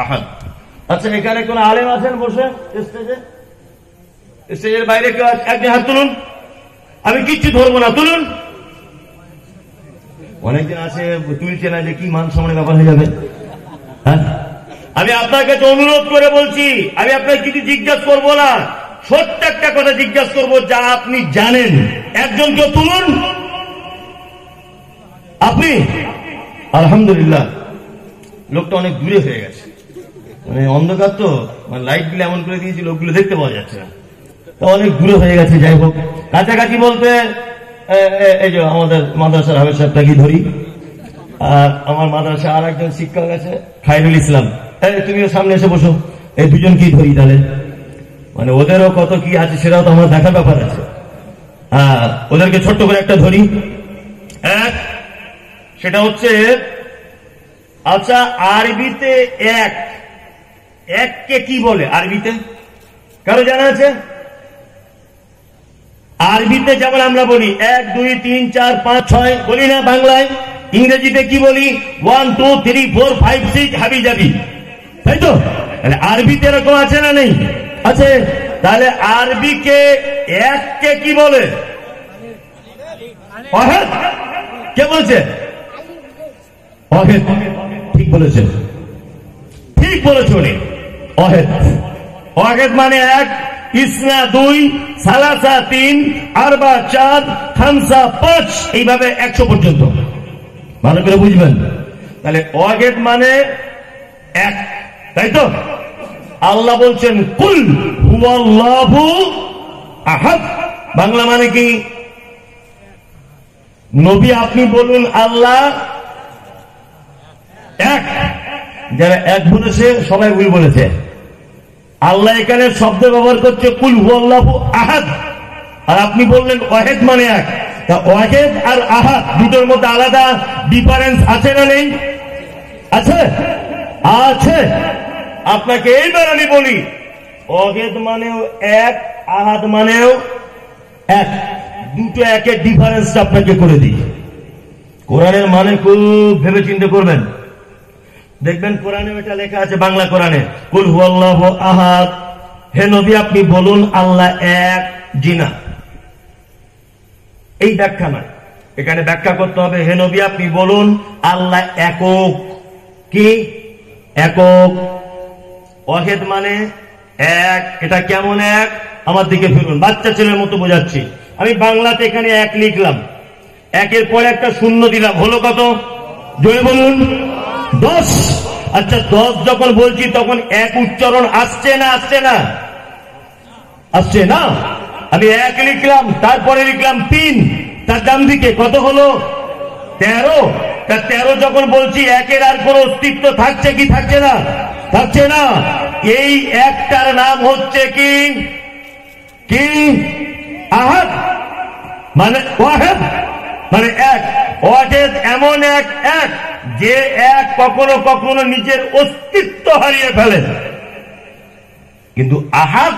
আহাদ। আচ্ছা, এখানে কোন আলেম আছেন বসে স্টেজে? স্টেজের বাইরে কেউ একজন হাত তুলুন, আমি কিচ্ছু ধরবো না, তুলুন। অনেকদিন আছে তুলছে না, যে কি মান সম্মানের ব্যাপার হয়ে যাবে। হ্যাঁ, আমি আপনার কাছে অনুরোধ করে বলছি, আমি আপনাকে কিছু জিজ্ঞাসা করবো না, ছোট্ট একটা কথা জিজ্ঞাসা করবো যা আপনি জানেন। একজন কেউ তুলুন। আপনি? আলহামদুলিল্লাহ, লোকটা অনেক দূরে হয়ে গেছে, মানে অন্ধকার তো, মানে লাইট গুলো এমন করে দিয়েছি লোকগুলো দেখতে পাওয়া যাচ্ছে না, তো অনেক দূরে হয়ে গেছে। যাই হোক, কাছাকাছি বলতে এই যে আমাদের মাদ্রাসার হাফেজ সাহেবটাকে ধরি, আর আমার মাদ্রাসা আর একজন শিক্ষক আছে খায়রুল ইসলাম, তুমিও সামনে এসে বসো। এই দুজনকেই ধরি তাহলে, মানে ওদেরও কত কি আছে সেটাও তো আমার দেখার ব্যাপার আছে। ওদেরকে ছোট্ট করে একটা ধরি। সেটা হচ্ছে, আচ্ছা আরবিতে এককে কি বলে? আরবিতে কারো জানা আছে? আরবিতে যেমন আমরা বলি 1 2 3 4 5 6 বলি না বাংলায়, ইংরেজিতে কি বলি? 1 2 3 4 5 6 হাবি যাবি, তাই তো? আরবিতে এরকম আছে না নেই? আছে। তাহলে আরবিকে এককে কি বলে? ওয়াহিদ। কে বলছে? ওয়াহিদ। ঠিক বলেছেন, ঠিক বলেছ উনি। ওয়াহিদ, ওয়াহিদ মানে এক, ইসনা 2, সালাসা 3, আরবা 4, খামসা 5, এইভাবে 100 পর্যন্ত ভালো করে বুঝবেন। তাহলে ওয়াহিদ মানে এক, তাই তো? আল্লাহ বলছেন কুল হুয়াল্লাহু আহাদ, বাংলা মানে কি? নবী আপনি বলুন আল্লাহ এক। যারা এক বলেছে সবাই ভুল বলেছে। আল্লাহ এখানে শব্দ ব্যবহার করছে কুল হুয়াল্লাহু আহাদ, আর আপনি বললেন ওয়াহিদ মানে এক। তা ওয়াহিদ আর আহাদ দুটোর মধ্যে আলাদা ডিফারেন্স আছে না নেই? আছে, আছে। আপনাকে এইবার আমি বলি, ওয়াহিদ মানেও এক, আহাদ মানেও এক, দুটো একের ডিফারেন্সটা আপনাকে করে দিই। কোরআনের মানে খুব ভেবে চিন্তে করবেন, দেখবেন কোরআনে এটা লেখা আছে, বাংলা কোরআনে, কুল হুয়াল্লাহু আহাদ, হে নবী আপনি বলুন আল্লাহ এক, জিনা। এই ব্যাখ্যা নয়, এখানে ব্যাখ্যা করতে হবে, হে নবী আপনি বলুন আল্লাহ একক। কি একক? ওয়াহিদ মানে এক। এটা কেমন এক? আমার দিকে ফিরুন, বাচ্চা ছেলের মতো বোঝাচ্ছি। আমি বাংলাতে এখানে এক লিখলাম, একের পরে একটা শূন্য দিলাম, হলো কত? জোরে বলুন, 10। আচ্ছা 10 যখন বলছি তখন এক উচ্চারণ আসছে না? আসছে না? আসছে না? আমি এক লিখলাম, তারপরে লিখলাম 3, তার ডান দিকে কত হলো? 13। তা 13 যখন বলছি একের আর কোন অস্তিত্ব থাকছে কি থাকছে না? থাকছে না। এই একটার নাম হচ্ছে কি? কি? আহাদ মানে ওয়াহিদ মানে এক। ওয়াহিদ এমন এক, এক যে এক কখনো কখনো নিজের অস্তিত্ব হারিয়ে ফেলে, কিন্তু আহাদ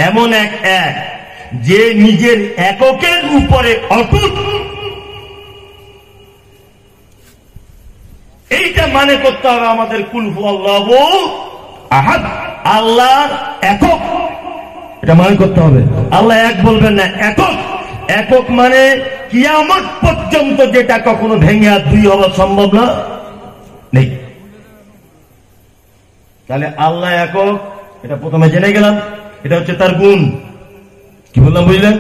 এমন এক, এক যে নিজের এককের উপরে অটুট। এইটা মানে করতে হবে আমাদের, কুল হুয়াল্লাহু আহাদ, আল্লাহ একক, এটা মানে করতে হবে। আল্লাহ এক বলবেন না, একক। একক মানে কিয়ামত পর্যন্ত যেটা কখনো ভেঙে আর দুই হওয়া সম্ভব না, নেই। তাহলে আল্লাহ একক, এটা প্রথমে জেনে গেলাম, এটা হচ্ছে তার গুণ। কি বললাম বুঝলেন?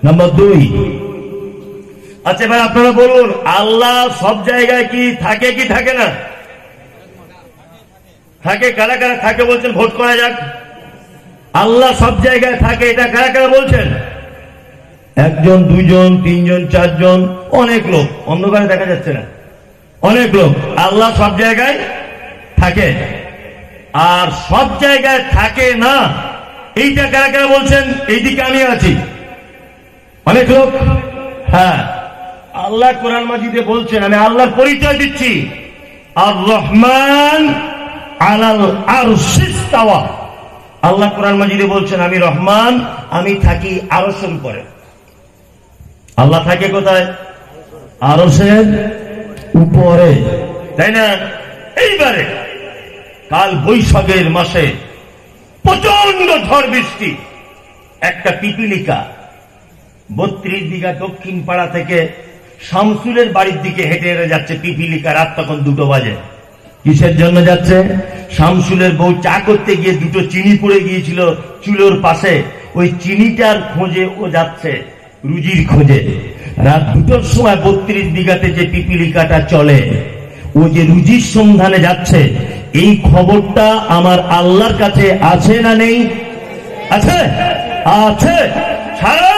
নাম্বার 2। আচ্ছা এবার আপনারা বলুন, আল্লাহ সব জায়গায় কি থাকে কি থাকে না? থাকে। কারা কারা থাকে বলছেন? ভোট করা যাক। আল্লাহ সব জায়গায় থাকে, এটা কারা কারা বলছেন? 1 জন, 2 জন, 3 জন, 4 জন, অনেক লোক, অন্ধকারে দেখা যাচ্ছে না, অনেক লোক। আল্লাহ সব জায়গায় থাকে, আর সব জায়গায় থাকে না, এইটা কারা কারা বলছেন? এইদিকে আমি আছি, অনেক লোক। হ্যাঁ, আল্লাহ কোরআন মাজিদে বলছেন, আমি আল্লাহর পরিচয় দিচ্ছি, আর রহমান আলাল আরশি ইস্তাওয়া। আল্লাহ কোরআন মাজিদে বলছেন আমি রহমান, আমি থাকি আরশের উপরে। আল্লাহ থাকে কোথায়? আরশের উপরে, তাই না? এইবারে কাল বৈশাখের মাসে প্রচন্ড ঝড় বৃষ্টি, একটা পিপিলিকা 32 বিঘা দক্ষিণ পাড়া থেকে শামসুলের বাড়ির দিকে হেঁটে হেঁটে যাচ্ছে। পিপিলিকা, রাত তখন 2টো বাজে। কিসের জন্য যাচ্ছে? শামসুলের বউ চা করতে গিয়ে 2টো চিনি পড়ে গিয়েছিল চুলোর পাশে, ওই চিনিটার খোঁজে ও যাচ্ছে, রুজির খোঁজে। রাত 2টোর সময় 32 বিঘাতে যে পিপিলিকাটা চলে, ও যে রুজির সন্ধানে যাচ্ছে, এই খবরটা আমার আল্লাহর কাছে আছে না নেই? আছে, আছে। সারা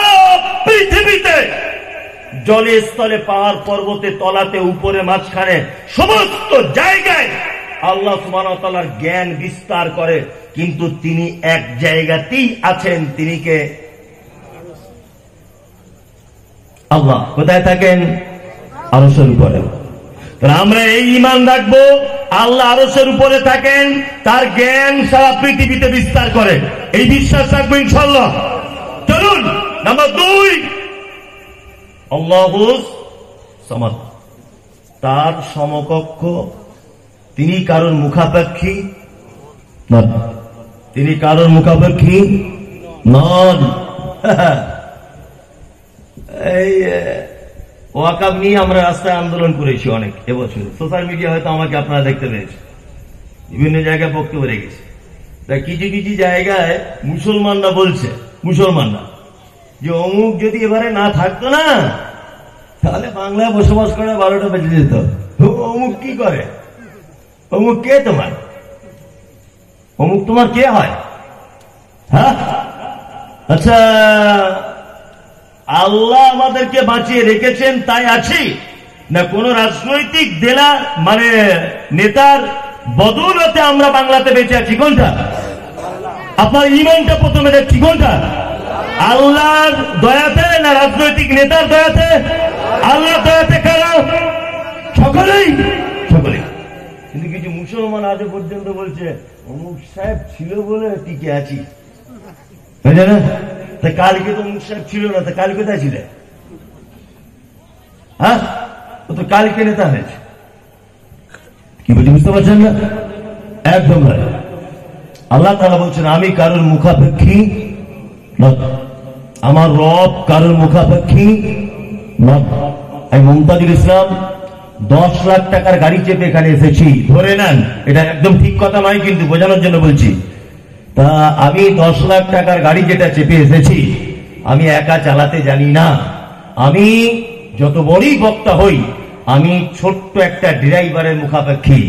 পৃথিবীতে জলে স্থলে পাহাড় পর্বতে তলাতে উপরে মাঝখানে সমস্ত জায়গায় আল্লাহ সুবহানাহু ওয়া তাআলার জ্ঞান বিস্তার করে, কিন্তু তিনি এক জায়গাতেই আছেন। তিনি কে? আল্লাহ। কোথায় থাকেন? আরশের উপরে। আমরা এই ঈমান রাখবো আল্লাহ আরশের উপরে থাকেন, তার জ্ঞান সারা পৃথিবীতে বিস্তার করে, এই বিশ্বাস রাখবো ইনশাআল্লাহ। চলুন নাম্বার 2, আল্লাহুস সামাদ, তার সমকক্ষ। তিনি কারোর মুখাপেক্ষী নন, তিনি কারোর মুখাপেক্ষী নন। এই ওয়াকাব নিয়ে আমরা রাস্তায় আন্দোলন করেছি অনেক এবছর। সোশ্যাল মিডিয়া হয়তো আমাকে আপনারা দেখতে পেয়েছেন, বিভিন্ন জায়গায় বক্তব্য রেখেছি। তা কিছু কিছু জায়গায় মুসলমানরা বলছে, মুসলমানরা, যে অমুক যদি এবারে না থাকতো না, তাহলে বাংলায় বসবাস করে 12টা বেজে যেত। অমুক কি করে? অমুক কে তোমার? অমুক তোমার কে হয়? হ্যাঁ, আচ্ছা, আল্লাহ আমাদেরকে বাঁচিয়ে রেখেছেন তাই আছি, না কোন রাজনৈতিক দেলা মানে নেতার বদৌলতে আমরা বাংলাতে বেঁচে আছি? কোনটা? আপনার ঈমানটা প্রথমে দেখছি, কোনটা? আল্লাহর দয়াতে না রাজনৈতিক নেতার দয়াতে? আল্লাহর দয়াতে। কারা? সকলেই, সকলেই। কিন্তু কিছু মুসলমান আজও পর্যন্ত বলছে অমুক সাহেব ছিল বলে টিকে আছি, বুঝলে না? তা কালকে তো অমুক সাহেব ছিল না, তা কাল কোথায় ছিলে? হ্যাঁ, ও তো কালকে নেতা হয়েছে। কি বলছি বুঝতে পারছেন না? একদম ভাই। আল্লাহ তাআলা বলছেন আমি কারোর মুখাপেক্ষী নয়, আমার রব কারোর মুখাপেক্ষী নয়। আমি মুমতাজুল ইসলাম 10 লাখ টাকার গাড়ি চেপে এখানে এসেছি, ধরে নেন, এটা একদম ঠিক কথা নয় কিন্তু বোঝানোর জন্য বলছি। তা আমি 10 লাখ টাকার গাড়ি যেটা চেপে এসেছি, আমি একা চালাতে জানি না। আমি যত বড়ই বক্তা হই, আমি ছোট্ট একটা ড্রাইভারের মুখাপেক্ষী।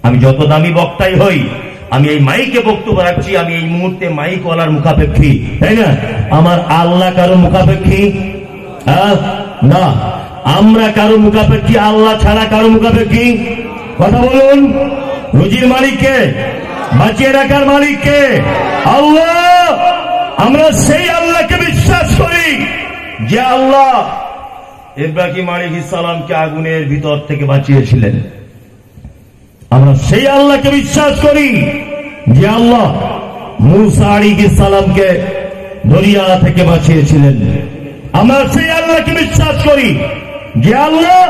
আমি যত দামি বক্তাই হই, আমি এই মাইকে বক্তব্য রাখছি, আমি এই মুহূর্তে মাইকওয়ালার মুখাপেক্ষী, তাই না? আমার আল্লাহ কারো মুখাপেক্ষী না। আমরা কারো মুখাপেক্ষী, আল্লাহ ছাড়া কারো মুখাপেক্ষী? কথা বলুন। রুজির মালিককে, বাঁচিয়ে রাখার মালিককে আল্লাহ। আমরা সেই আল্লাহকে বিশ্বাস করি যে আল্লাহ ইব্রাহিম আলাইহিস সালামকে আগুনের ভিতর থেকে বাঁচিয়েছিলেন। আমরা সেই আল্লাহকে বিশ্বাস করি যে আল্লাহ মূসা আলাইহিস সালামকে দরিয়া থেকে বাঁচিয়েছিলেন। আমরা সেই আল্লাহকে বিশ্বাস করি যে আল্লাহ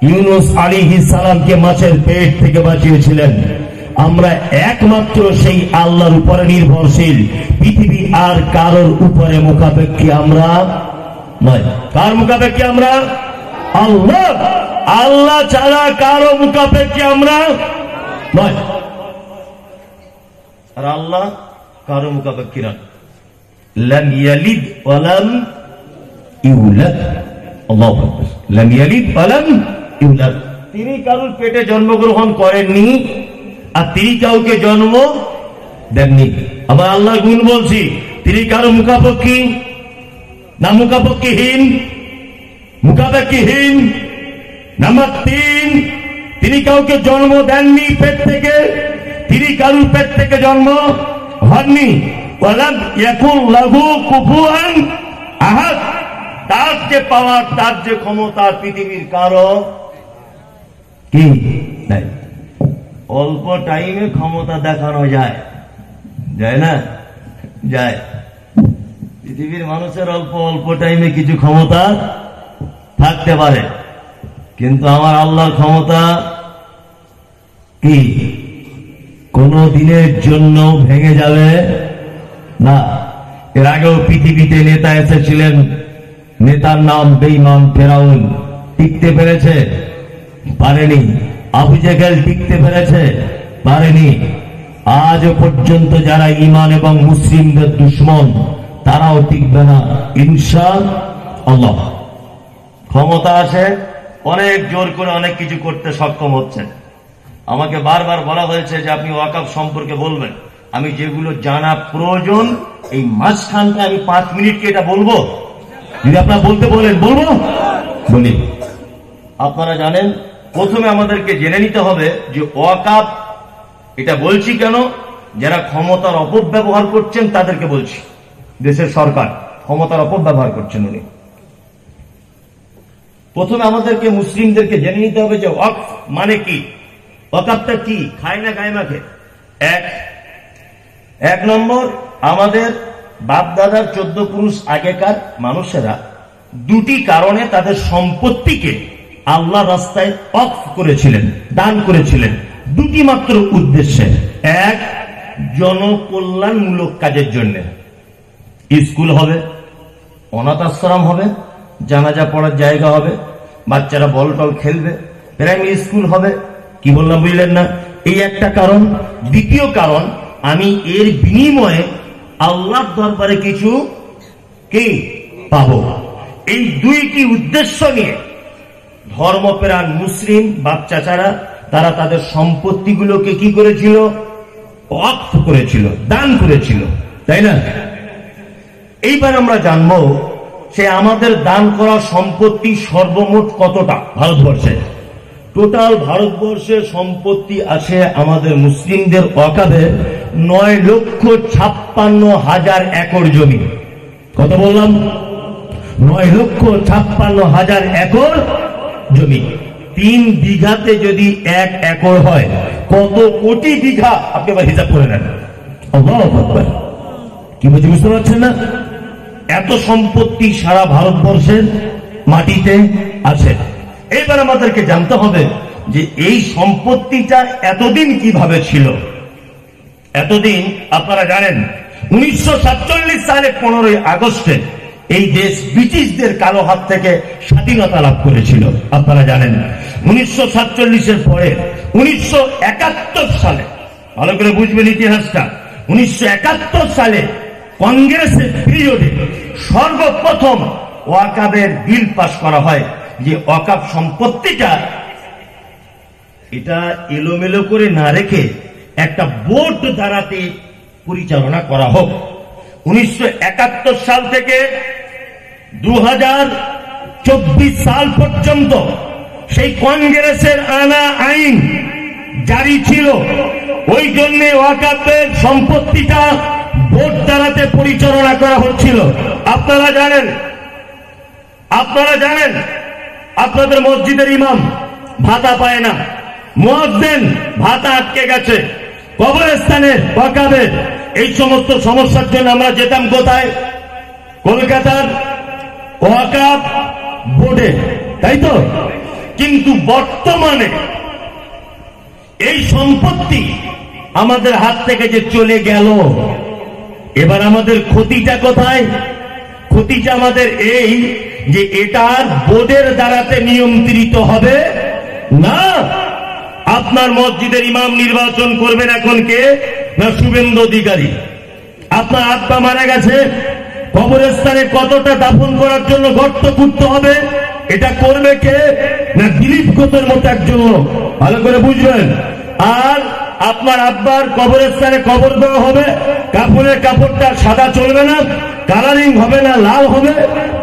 ইউনুস আলাইহিস সালামকে মাছের পেট থেকে বাঁচিয়েছিলেন। আমরা একমাত্র সেই আল্লাহর উপরে নির্ভরশীল, পৃথিবী আর কারোর উপরে মুখাপেক্ষী আমরা নয়। কার মুখাপেক্ষী আমরা? আল্লাহ। আল্লাহ ছাড়া কারো মুখাপেক্ষী আমরা নয়। আর আল্লাহ কারো মুখাপেক্ষী নয়। লাম ইয়ালিদ ওয়া লাম ইউলাদ। আল্লাহু আকবার। লাম ইয়ালিদ ওয়া লাম ইউলাদ। তিনি কারোর পেটে জন্মগ্রহণ করেননি, আর তিনি কাউকে জন্ম দেননি। আবার আল্লাহ গুণ বলছি, তিনি কারো মুখাপেক্ষী না মুখাপেক্ষীহীন? মুখাপেক্ষীহীন। নাম্বার 3, তিনি কাউকে জন্ম দেননি পেট থেকে, তিনি কারুর পেট থেকে জন্ম হননি। ওয়ালাম ইয়াকুন লাহু কুফুয়ান আহাদ। তার যে পাওয়ার, তার যে ক্ষমতা পৃথিবীর কারো কি নাই। অল্প টাইমে ক্ষমতা দেখানো যায়, যায় না? যায়। পৃথিবীর মানুষের অল্প অল্প টাইমে কিছু ক্ষমতা থাকতে পারে, কিন্তু আমার আল্লাহর ক্ষমতা কি কোন দিনের জন্য ভেঙে যাবে না। এর আগেও পৃথিবীতে নেতা এসেছিলেন, নেতার নাম বেঈমান ফেরাউন, টিকতে পেরেছে? পারেনি। আবু জেহেল টিকতে পেরেছে? পারেনি। আজ পর্যন্ত যারা ঈমান এবং মুসলিমদের দুশমন তারাও টিকবে না ইনশাআল্লাহ। ক্ষমতা আসে, অনেক জোর করে অনেক কিছু করতে সক্ষম হচ্ছেন। আমাকে বারবার বলা হয়েছে যে আপনি ওয়াকফ সম্পর্কে বলবেন। আমি যেগুলো জানা প্রয়োজন এই মাঝখানটা আমি 5 মিনিট কি এটা বলবো? যদি আপনারা বলতে বলেন বলবো, বলি। আপনারা জানেন, প্রথমে আমাদেরকে জেনে নিতে হবে যে ওয়াকফ, এটা বলছি কেন, যারা ক্ষমতার অপব্যবহার করছেন তাদেরকে বলছি। দেশের সরকার ক্ষমতার অপব্যবহার করছেন উনি। প্রথমে আমাদেরকে মুসলিমদেরকে জেনে নিতে হবে যে ওয়াকফ মানে কি, ওয়াকফটা কি, খায় না গায়ে মাখে। এক নম্বর, আমাদের বাপ দাদার 14 পুরুষ আগেকার মানুষেরা দুটি কারণে তাদের সম্পত্তিকে আল্লাহ রাস্তায় ওয়াকফ করেছিলেন, দান করেছিলেন। দুটি মাত্র উদ্দেশ্যে। এক, জনকল্যাণমূলক কাজের জন্য। স্কুল হবে, অনাথ আশ্রম হবে, জানাজা পড়ার জায়গা হবে, বাচ্চারা বল টল খেলবে, প্রাইমারি স্কুল হবে। কি বললাম বুঝলেন না? এই একটা কারণ। দ্বিতীয় কারণ, আমি এর বিনিময়ে আল্লাহর দরবারে কিছু কি পাবো। এই দুইটি উদ্দেশ্য নিয়ে ধর্মপ্রাণ মুসলিম বাপ চাচারা তারা তাদের সম্পত্তিগুলোকে কি করেছিল? ওয়াকফ করেছিল, দান করেছিল, তাই না? এইবার আমরা জানবো সে আমাদের দান করা সম্পত্তি সর্বমোট কতটা ভারতবর্ষে। টোটাল ভারতবর্ষে সম্পত্তি আছে আমাদের মুসলিমদের ওয়াকফে 9,56,000 একর জমি। কত বললাম? 9,56,000 একর জমি। 3 বিঘাতে যদি 1 একর হয়, কত কোটি বিঘা? আপনি আবার হিসাব করে নেন। আল্লাহু আকবার। কি বলছি বুঝতে পারছেন না? এত সম্পত্তি সারা ভারতবর্ষের মাটিতে আছে। এবার আমাদেরকে জানতে হবে যে এই সম্পত্তিটা এতদিন কিভাবে ছিল। এতদিন আপনারা জানেন 1947 সালে 15ই আগস্টে এই দেশ ব্রিটিশদের কালো হাত থেকে স্বাধীনতা লাভ করেছিল। আপনারা জানেন 1947-এর পরে 1971 সালে, ভালো করে বুঝবেন ইতিহাসটা, 1971 সালে কংগ্রেসের পিরিয়ডে সর্বপ্রথম ওয়াকফের বিল পাস করা হয় যে ওয়াকফ সম্পত্তিটা এটা এলোমেলো করে না রেখে একটা বোর্ড দ্বারাতে পরিচালনা করা হোক। 1971 সাল থেকে 2024 সাল পর্যন্ত সেই কংগ্রেসের আনা আইন জারি ছিল। ওই জন্য ওয়াকফের সম্পত্তিটা বোর্ড দ্বারাতে পরিচালনা করা হচ্ছিল। আপনারা জানেন আপনাদের মসজিদের ইমাম ভাতা পায় না, মুয়াজ্জিন ভাতা আটকে গেছে, কবরস্থানের ওয়াকফের এই সমস্ত সমস্যার জন্য আমরা যেতাম কোথায়? কলকাতার ওয়াকফ বোর্ডে, তাই তো? কিন্তু বর্তমানে এই সম্পত্তি আমাদের হাত থেকে যে চলে গেল, এবার আমাদের ক্ষতিটা কোথায়? ক্ষতিটা আমাদের এই যে এটার বোর্ডের দ্বারাতে নিয়ন্ত্রিত হবে না। আপনার মসজিদের ইমাম নির্বাচন করবেন এখন কে? না শুভেন্দু অধিকারী। আপনার আব্বা মারা গেছে, কবরস্থানে কতটা দাফন করার জন্য গর্ত খুঁড়তে হবে, এটা করবে কে? না দিলীপ ঘোষের মতো একজন। ভালো করে বুঝবেন। আর আপনার আব্বার কবরস্থানে কবর দেওয়া হবে, কাপড়ের কাপড়টা সাদা চলবে না, কালারিং হবে না, লাল হবে।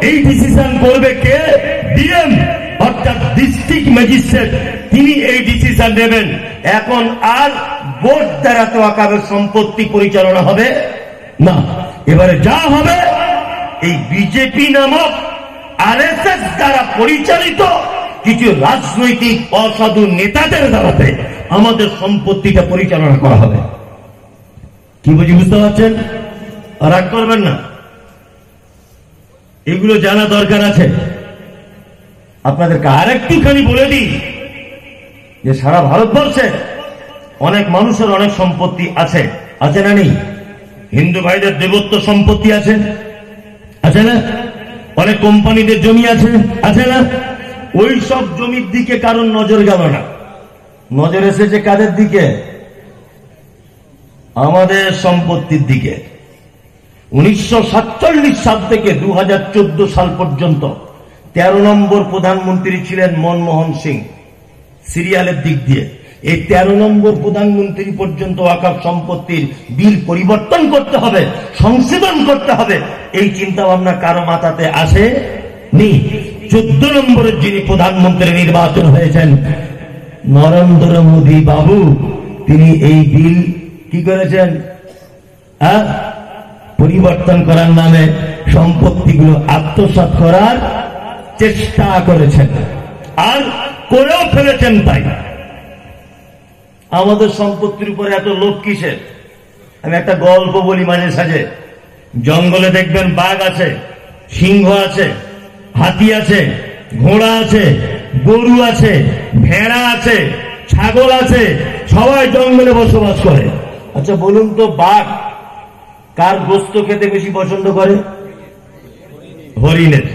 এই ডিসিশন করবে কে? ডিএম, অর্থাৎ ডিস্ট্রিক্ট ম্যাজিস্ট্রেট। তিনি এই ডিসিশন নেবেন। এখন আর বোর্ড দ্বারা তো ওয়াকফের সম্পত্তি পরিচালনা হবে না। এবারে যা হবে এই বিজেপি নামক আরএসএস দ্বারা পরিচালিত কিছু রাজনৈতিক অসাধু নেতাদের দ্বারাতে আমাদের সম্পত্তিটা পরিচালনা করা হবে। কি বুঝতে পারছেন? রাগ করবেন না, এগুলো জানা দরকার আছে। আপনাদেরকে আর একটুখানি বলে দিই যে সারা ভারতবর্ষে অনেক মানুষের অনেক সম্পত্তি আছে, আছে না নেই? হিন্দু ভাইদের দেবত্ব সম্পত্তি আছে, আছে না? অনেক কোম্পানিদের জমি আছে, আছে না? ওই সব জমির দিকে কারণ নজর গেল না, নজর এসেছে কাদের দিকে? আমাদের সম্পত্তির দিকে। 1947 সাল থেকে 2014 সাল পর্যন্ত 13 নম্বর প্রধানমন্ত্রী ছিলেন মনমোহন সিং সিরিয়ালের দিক দিয়ে। এই 13 নম্বর প্রধানমন্ত্রী পর্যন্ত ওয়াকফ সম্পত্তির বিল পরিবর্তন করতে হবে, সংশোধন করতে হবে, এই চিন্তা ভাবনা কারো মাথাতে আসেনি। 14 নম্বরের যিনি প্রধানমন্ত্রী নির্বাচন হয়েছেন নরেন্দ্র মোদী বাবু, তিনি এই বিল কি করেছেন? পরিবর্তন করার নামে সম্পত্তিগুলো আত্মসাৎ করার চেষ্টা করেছেন, আর করেও ফেলেছেন। তাই আমাদের সম্পত্তির উপরে এত লোভ কিসের? আমি একটা গল্প বলি মাঝে সাঝে। জঙ্গলে দেখবেন বাঘ আছে, সিংহ আছে, হাতি আছে, ঘোড়া আছে, গরু আছে, ভেড়া আছে, ছাগল আছে, সবাই জঙ্গলে বসবাস করে। আচ্ছা বলুন তো, বাঘ কার গোস্ত খেতে বেশি পছন্দ করে? হরিণের।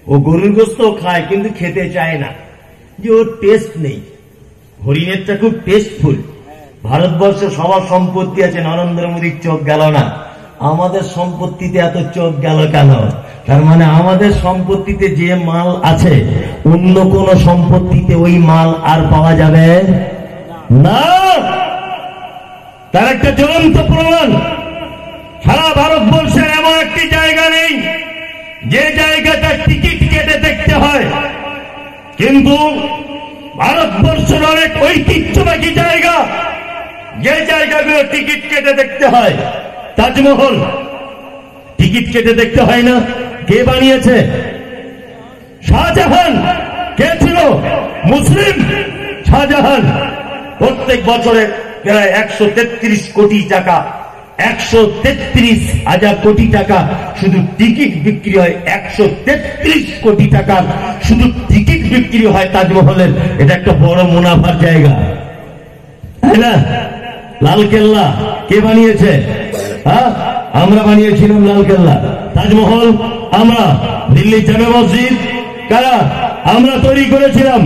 ও গরুর গোস্ত খায় কিন্তু খেতে চায় না, যে ওর টেস্ট নেই। হরিণেরটা খুব টেস্টফুল। ভারতবর্ষে সবার সম্পত্তি আছে, নরেন্দ্র মোদীর চোখ গেল না। আমাদের সম্পত্তিতে এত চোখ গেল কেন? তার মানে আমাদের সম্পত্তিতে যে মাল আছে অন্য কোন সম্পত্তিতে ওই মাল আর পাওয়া যাবে না। তার একটা জ্বলন্ত প্রমাণ, সারা ভারতবর্ষের এমন একটি জায়গা নেই যে জায়গাটা টিকিট কেটে দেখতে হয়। কিন্তু ভারতবর্ষের অনেক ঐতিহ্যবাহী জায়গা, যে জায়গাগুলো টিকিট কেটে দেখতে হয়। তাজমহল টিকিট কেটে দেখতে হয় না। কে বানিয়েছে? শাহজাহান। কে ছিল? মুসলিম। শাহজাহান। প্রত্যেক বছরে প্রায় 133 কোটি টাকা, 133,000 কোটি টাকা শুধু টিকিট বিক্রি হয়। 133 কোটি টাকা শুধু টিকিট বিক্রি হয় তাজমহলের। এটা একটা বড় মুনাফার জায়গা, তাই না? লালকেল্লা কে বানিয়েছে? আমরা বানিয়েছিলাম লালকেল্লা। তাজমহল আমরা। দিল্লি জামে মসজিদ কারা? আমরা তৈরি করেছিলাম।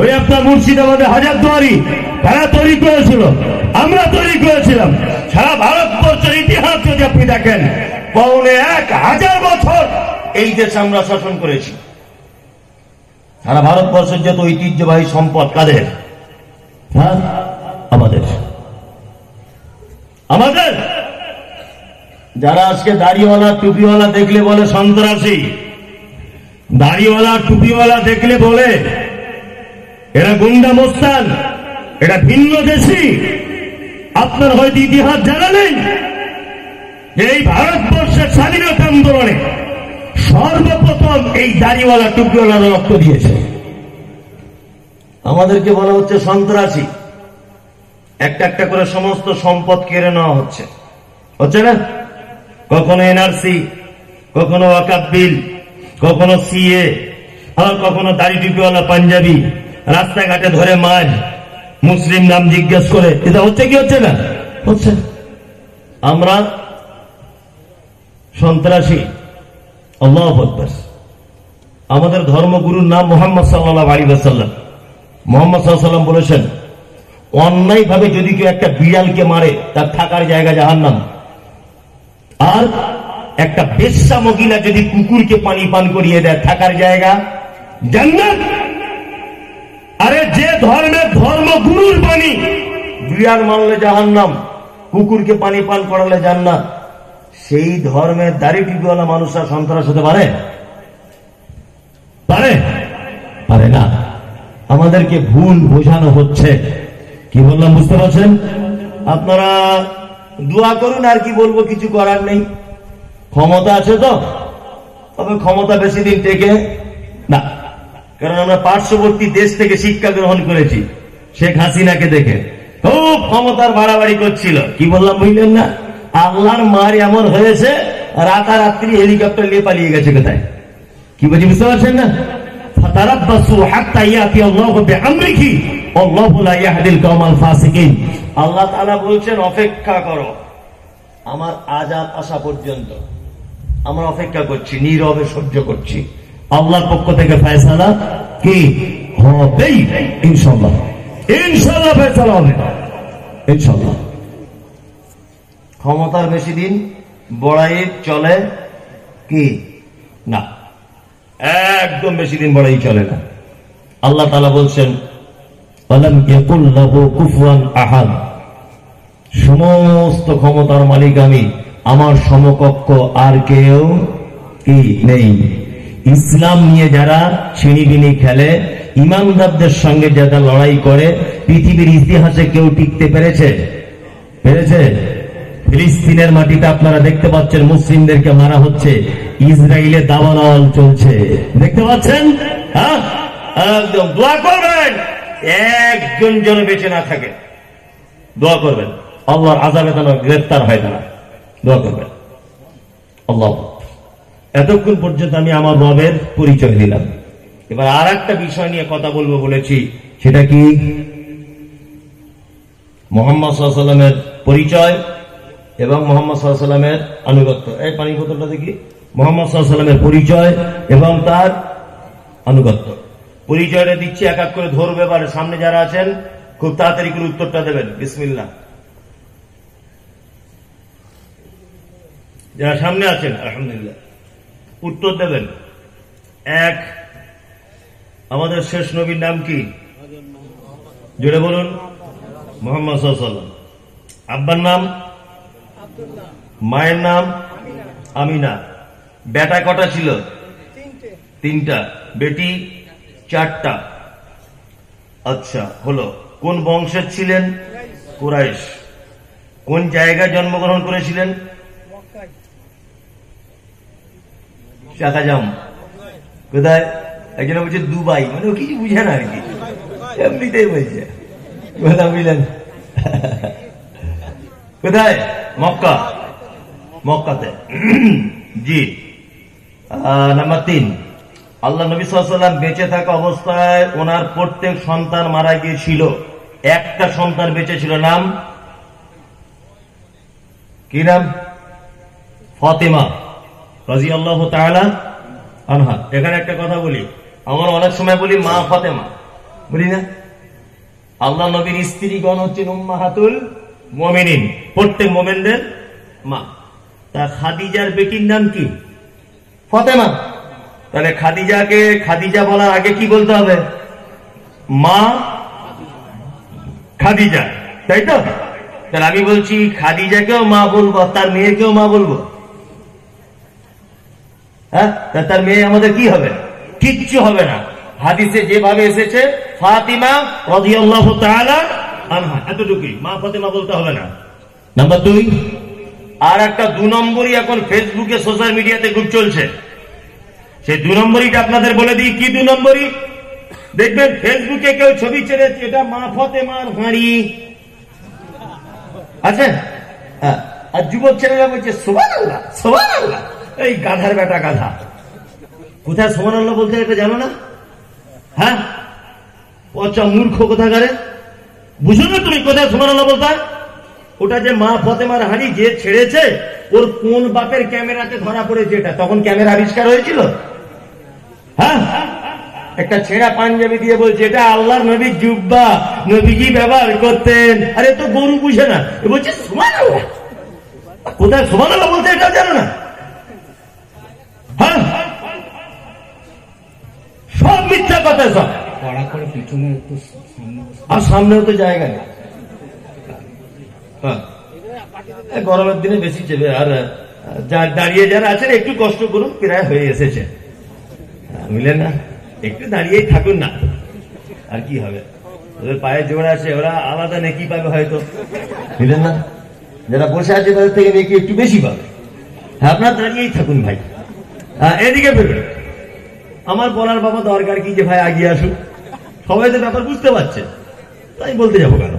ওই আপনার মুর্শিদাবাদে হাজারদুয়ারি কারা তৈরি করেছিল? আমরা তৈরি করেছিলাম। সারা ভারতবর্ষের ইতিহাস যদি আপনি দেখেন, 1000 বছর এই দেশ আমরা শাসন করেছি। সারা ভারতবর্ষের যত ঐতিহ্যবাহী সম্পদ কাদের? আমাদের। আমাদের। যারা আজকে দাড়িওয়ালা টুপিওয়ালা দেখলে বলে সন্ত্রাসী, দাড়িওয়ালা টুপিওয়ালা দেখলে বলে এরা গুন্ডা মোস্তান, এরা ভিন্ন দেশি, আপনার হয়তো ইতিহাস জানা নেই। এই ভারতবর্ষের স্বাধীনতা আন্দোলনে সর্বপ্রথম এই দাড়িওয়ালা টুপিওয়ালারা রক্ত দিয়েছে। আমাদেরকে বলা হচ্ছে সন্ত্রাসী। একটা একটা করে সমস্ত সম্পদ কেড়ে নেওয়া হচ্ছে, হচ্ছে না? কখনো এনআরসি, কখনো ওয়াকফ বিল, কখনো সিএ, আর কখনো দাড়ি টুপিওয়ালা পাঞ্জাবি রাস্তাঘাটে ধরে মার, মুসলিম নাম জিজ্ঞেস করে। এটা হচ্ছে কি হচ্ছে না? হচ্ছে। আমরা সন্ত্রাসী। আল্লাহু আকবার। আমাদের ধর্মগুরুর নাম মুহাম্মদ সাল্লাল্লাহু আলাইহি ওয়াসাল্লাম। মুহাম্মদ সাল্লাল্লাহু আলাইহি ওয়াসাল্লাম বলেছেন, অন্যায় ভাবে যদি কেউ একটা বিড়ালকে মারে তার থাকার জায়গা জাহান্নাম। আর একটা বেশ্যা মহিলা যদি কুকুরকে পানি পান করিয়ে দেয় থাকার জায়গা জান্নাত। আরে যে ধর্মের ধর্মগুরুর বাণী, বিড়াল মারলে জাহান্নাম, কুকুরকে পানি পান করালে জান্নাত, সেই ধর্মের দাড়ি টুপিওয়ালা মানুষরা সন্ত্রাস হতে পারে? পারে? পারে না। আমাদেরকে ভুল বোঝানো হচ্ছে। কি বললাম বুঝতে পারছেন? আপনারা দোয়া করুন, আর কি বলবো, কিছু করার নেই। ক্ষমতা আছে তো, তবে ক্ষমতা বেশি দিন টেকে না, কারণ আমরা পার্শ্ববর্তী দেশ থেকে শিক্ষা গ্রহণ করেছি। শেখ হাসিনাকে দেখে খুব ক্ষমতার বাড়াবাড়ি করছিল। কি বললাম বুঝলেন না? আল্লাহর মার এমন হয়েছে, রাতারাত্রি হেলিকপ্টার নিয়ে পালিয়ে গেছে কোথায়। কি বলছি বুঝতে পারছেন না? ফাতারাব্বাসু হাত্তা ইয়াতি আল্লাহু বিআমরিহি আল্লাহু লা ইয়াহদিল কওমাল ফাসিকিন। আল্লাহ তাআলা বলছেন অপেক্ষা করো আমার আযাব আসা পর্যন্ত। আমরা অপেক্ষা করছি, নীরবে সহ্য করছি। আল্লাহর পক্ষ থেকে ফয়সালা কি হবেই ইনশাআল্লাহ। ইনশাআল্লাহ ফয়সালা হবে ইনশাআল্লাহ। ক্ষমতার বেশি দিন বড়াই চলে কি না, একদম বেশি দিন বড়াই চলে না। আল্লাহ তাআলা বলছেন ওয়ালাম ইয়াকুল লাহু কুফুয়ান আহাদ, সমস্ত ক্ষমতার মালিক আমি, আমার সমকক্ষ আর কেউ কি নেই। ইসলাম নিয়ে যারা ছিনিবিনি খেলে, ইমানদারদের সঙ্গে যারা লড়াই করে, পৃথিবীর ইতিহাসে কেউ টিকতে পেরেছে? ফিলিস্তিনের মাটিতে আপনারা দেখতে পাচ্ছেন মুসলিমদেরকে মারা হচ্ছে, ইসরায়েলে দাবানল চলছে, দেখতে পাচ্ছেন। একদম দোয়া করবেন একজন যেন বেঁচে না থাকে, দোয়া করবেন আল্লাহর আযাবে যেন গ্রেফতার হয় না, দোয়া করবেন। আল্লাহ, এতক্ষণ পর্যন্ত আমি আমার রবের পরিচয় দিলাম। এবার আর একটা বিষয় নিয়ে কথা বলবো বলেছি, সেটা কি মুহাম্মদ সাল্লাল্লাহু আলাইহি ওয়াসাল্লামের পরিচয় এবং মুহাম্মদ সাল্লাল্লাহু আলাইহি ওয়াসাল্লামের আনুগত্য। এই পানি বোতলটা দেখি, মুহাম্মদ সাল্লাল্লাহু আলাইহি ওয়াসাল্লামের পরিচয় এবং তার আনুগত্য। পরিচয়টা দিচ্ছি, এক এক করে ধরবে, এবারে সামনে যারা আছেন খুব তাড়াতাড়ি করে উত্তরটা দেবেন। বিসমিল্লাহ। যারা সামনে আছেন আলহামদুলিল্লাহ উত্তর দেবেন। এক, আমাদের শেষ নবীর নাম কি? জোরে বলুন। মুহাম্মদ সাল্লাল্লাহু আলাইহি ওয়াসাল্লাম। আব্বার নাম? মায়ের নাম? আমিনা। বেটা কটা ছিল? তিনটা। বেটি? চারটা। আচ্ছা, হলো। কোন বংশের ছিলেন? কুরাইশ। কোন জায়গায় জন্মগ্রহণ করেছিলেন? চাকাজাম। কোথায়? একজনে বলছে দুবাই, মানে ও কিছু বুঝে না আর কি, এমনিতেই বলছে। কোথায় বুঝলেন? কোথায়? মক্কা। মক্কাতে। জি। নাম্বার 3, আল্লাহ নবী সাল্লাল্লাহু আলাইহি ওয়াসাল্লাম বেঁচে থাকা অবস্থায় ওনার প্রত্যেক সন্তান মারা গিয়েছিল, একটা সন্তান বেঁচে ছিল, নাম কি? নাম ফাতেমা রাদিয়াল্লাহু তাআলা আনহা। এখানে একটা কথা বলি, আমরা অনেক সময় বলি মা ফাতেমা, বলি না? আল্লাহ নবীর স্ত্রীগণ হচ্ছেন উম্মাহাতুল মুমিনিন, প্রত্যেক মুমিনদের মা। তা খাদিজার বেটির নাম কি? ফাতেমা। তাহলে খাদিজাকে খাদিজা বলার আগে কি বলতে হবে? মা খাদিজা, তাই তো? তাহলে আমি বলছি খাদিজাকেও মা বলবো, তার মেয়েকেও মা বলবো। হ্যাঁ, তার মেয়ে আমাদের কি হবে? কিচ্ছু হবে না। হাদিসে যেভাবে এসেছে ফাতিমা রাদিয়াল্লাহু তাআলা আনহা, এতটুকুই, মা ফাতেমা বলতে হবে না। নাম্বার 2, আর একটা 2 নম্বরই এখন ফেসবুকে সোশ্যাল মিডিয়াতে গ্রুপ চলছে, সেই 2 নম্বরইটা আপনাদের বলে দিই। কি 2 নম্বরই? দেখবেন ফেসবুকে কেউ ছবি ছেড়েছে, এটা মা ফাতেমার হাঁড়ি আছে, আর যুবক ছেলেরা বলছে সুবহানাল্লাহ সুবহানাল্লাহ। এই গাধার বেটা গাধা, কোথায় সুবহানাল্লাহ বলতে এটা জানো না? হ্যাঁ, পচা মূর্খ কোথাকারে, বুঝো না তুমি কোথায় সুবহানাল্লাহ বলতে? ওটা যে মা ফাতেমার হাঁড়ি যে ছেড়েছে, ওর কোন বাপের ক্যামেরাতে ধরা পড়েছে? এটা তখন ক্যামেরা আবিষ্কার হয়েছিল। হ্যাঁ, একটা ছেঁড়া পাঞ্জাবি দিয়ে বলছে এটা আল্লাহর নবীর জুব্বা, নবীজি ব্যবহার করতেন। আরে তো গরু বুঝে না, বলছে সুবহানাল্লাহ। কোথায় সুবহানাল্লাহ বলতে এটা জানো না? হ্যাঁ, সব মিথ্যা কথা, সব। আর সামনেও তো জায়গা নেই। গরমের দিনে বেশি চেপে, আর দাঁড়িয়ে যারা আছেন একটু কষ্ট করুন, প্রায় হয়ে এসেছে, বুঝলেন না? একটু দাঁড়িয়েই থাকুন না, আর কি হবে? ওদের পায়ে জোর আছে, ওরা আলাদা নেকি পাবে হয়তো, বুঝলেন না? যারা বসে আছে তাদের থেকে নেকি একটু বেশি পাবে। হ্যাঁ, আপনার দাঁড়িয়েই থাকুন ভাই। এদিকে ফেরবেন। আমার বলার বাবা দরকার কি যে ভাই আগিয়ে আসুন, সবাই তো ব্যাপার বুঝতে পারছে, তাই বলতে যাবো কেন?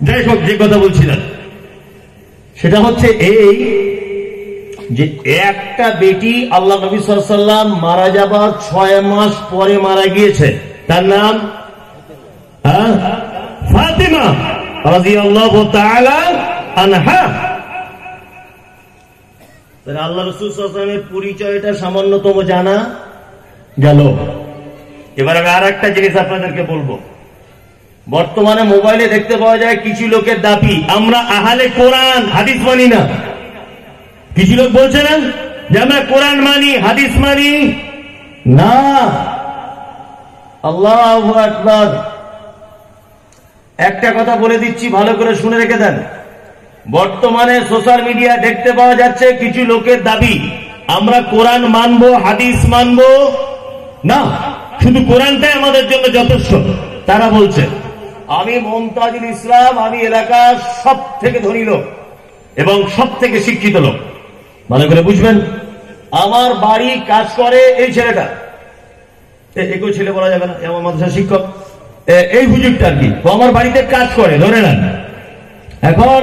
যাই হোক, যে কথা বলছিলাম সেটা হচ্ছে এই যে একটা বেটি আল্লাহ নবী সাল্লাল্লাহু আলাইহি ওয়াসাল্লাম মারা যাবার 6 মাস পরে মারা গিয়েছে, তার নাম ফাতিমা রাদিয়াল্লাহু তাআলা আনহা। আল্লাহ রাসূল সাল্লাল্লাহু আলাইহি ওয়াসাল্লামের পরিচয়টা সামান্যতম জানা গেল। এবার আমি আর একটা জিনিস আপনাদেরকে বলবো। বর্তমানে মোবাইলে দেখতে পাওয়া যায় কিছু লোকের দাবি আমরা আহলে কোরআন হাদিস মানি না। কিছু লোক বলছে না যে আমরা কোরআন মানি হাদিস মানি না। আল্লাহু আকবার। একটা কথা বলে দিচ্ছি, ভালো করে শুনে রেখে দেন। বর্তমানে সোশ্যাল মিডিয়া দেখতে পাওয়া যাচ্ছে কিছু লোকের দাবি আমরা কোরআন মানবো হাদিস মানবো না, শুধু কোরআনটাই আমাদের জন্য যথেষ্ট। তারা বলছে আমি মমতাজুল ইসলাম, আমি এলাকার সব থেকে ধনী লোক এবং সব থেকে শিক্ষিত লোক। ভালো করে বুঝবেন, আমার বাড়ি কাজ করে এই ছেলেটা, একই ছেলে বলা যাবে না, আমার মাদ্রাসা শিক্ষক, এই হুজুরটা আর কি, ও আমার বাড়িতে কাজ করে ধরে নেন। এখন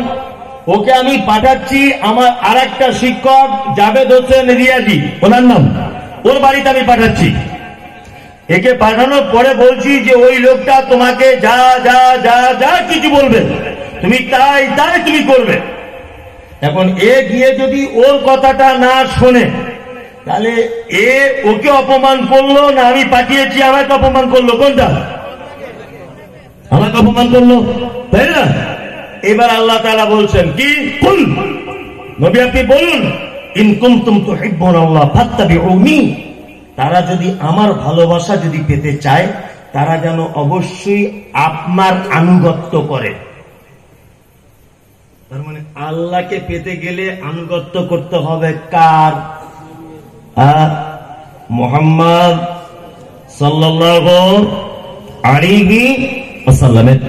ওকে আমি পাঠাচ্ছি আমার আর একটা শিক্ষক জাবেদ হোসেন রিয়াজি, ওনার নাম, ওর বাড়িতে আমি পাঠাচ্ছি। একে পাঠানোর পরে বলছি যে ওই লোকটা তোমাকে যা যা যা যা কিছু বলবে তুমি তাই তাই তুমি করবে। এখন এ গিয়ে যদি ওর কথাটা না শোনে তাহলে এ ওকে অপমান করলো না আমি পাঠিয়েছি আমাকে অপমান করলো? কোনটা? আমাকে অপমান করলো, তাই না? এবার আল্লাহ তাআলা বলছেন কি, কুল নবী আপনি বলুন ইন কুনতুম তুহিব্বুনাল্লাহ ফাত্তাবিউনি, তারা যদি আমার ভালোবাসা যদি পেতে চায় তারা যেন অবশ্যই আপনার আনুগত্য করে। তার মানে আল্লাহকে পেতে গেলে আনুগত্য করতে হবে কার? মুহাম্মদ সাল্লাল্লাহু আলাইহি ওয়াসাল্লামের।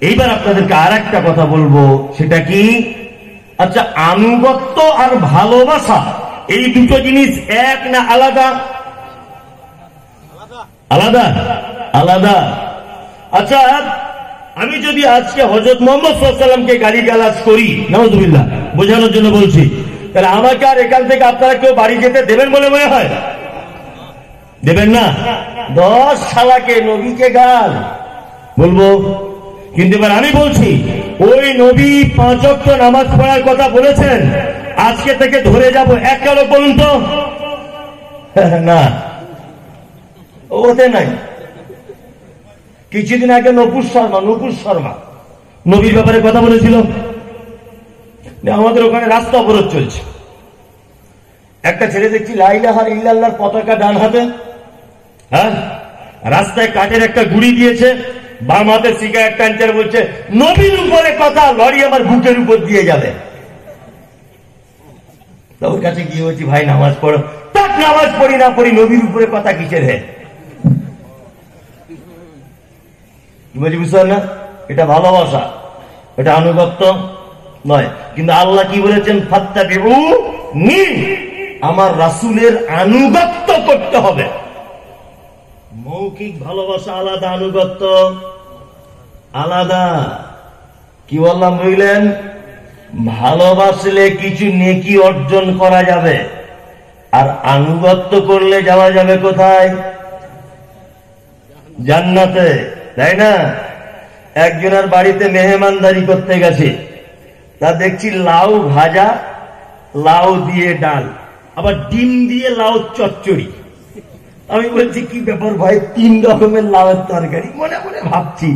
এইবার আপনাদেরকে আর একটা কথা বলবো, সেটা কি, আচ্ছা আনুগত্য আর ভালোবাসা এই দুটো জিনিস এক না আলাদা? আলাদা আলাদা। আচ্ছা আমি যদি আজকে হযরত মুহাম্মদ সাল্লাল্লাহু আলাইহি ওয়াসাল্লামকে গালিগালাজ করি, নাউযুবিল্লাহ, বোঝানোর জন্য বলছি, তাহলে আমাকে আর এখান থেকে আপনারা কেউ বাড়ি যেতে দেবেন বলে মনে হয়? দেবেন না। 10 শালাকে নবীকে গাল বলবো, কিন্তু এবার আমি বলছি ওই নবী 5 ওয়াক্ত নামাজ পড়ার কথা বলেছেন, আজকে থেকে ধরে যাব, একটা লোক বলুন তো? না, ওতে নাই। কিছুদিন আগে নূপুর শর্মা নবীর ব্যাপারে কথা বলেছিল। আমাদের ওখানে রাস্তা অবরোধ চলছে, একটা ছেলে দেখছি লা ইলাহা ইল্লাল্লাহর পতাকা ডান হাতে, হ্যাঁ, রাস্তায় কাঠের একটা গুড়ি দিয়েছে, বাম হাতে সিগারেট টানছে, বলছে নবীর উপরে কথা, লরি আমার বুকের উপর দিয়ে যাবে। ওর কাছে গিয়ে বলছি ভাই নামাজ পড়ো। তাক নামাজ পড়ি না পড়ি নবীর উপরে কথা কিসের? হে বলছি বুঝলেন না, এটা ভালোবাসা, এটা আনুগত্য নয়। কিন্তু আল্লাহ কি বলেছেন, ফাত্তাবিউনি, আমার রাসূলের আনুগত্য করতে হবে। মৌখিক ভালোবাসা আলাদা, আনুগত্য আলাদা। কি বললাম বুঝলেন? ভালোবাসলে কিছু নেকি অর্জন করা যাবে, আর আনুগত্য করলে যাওয়া যাবে কোথায়? জান্নাতে, তাই না? একজনের বাড়িতে মেহমানদারি করতে গেছে, তা দেখছি লাউ ভাজা, লাউ দিয়ে ডাল, আবার ডিম দিয়ে লাউ চচ্চড়ি। আমি বলছি কি ব্যাপার ভাই, 3 রকমের লাউয়ের তরকারি? মনে মনে ভাবছি।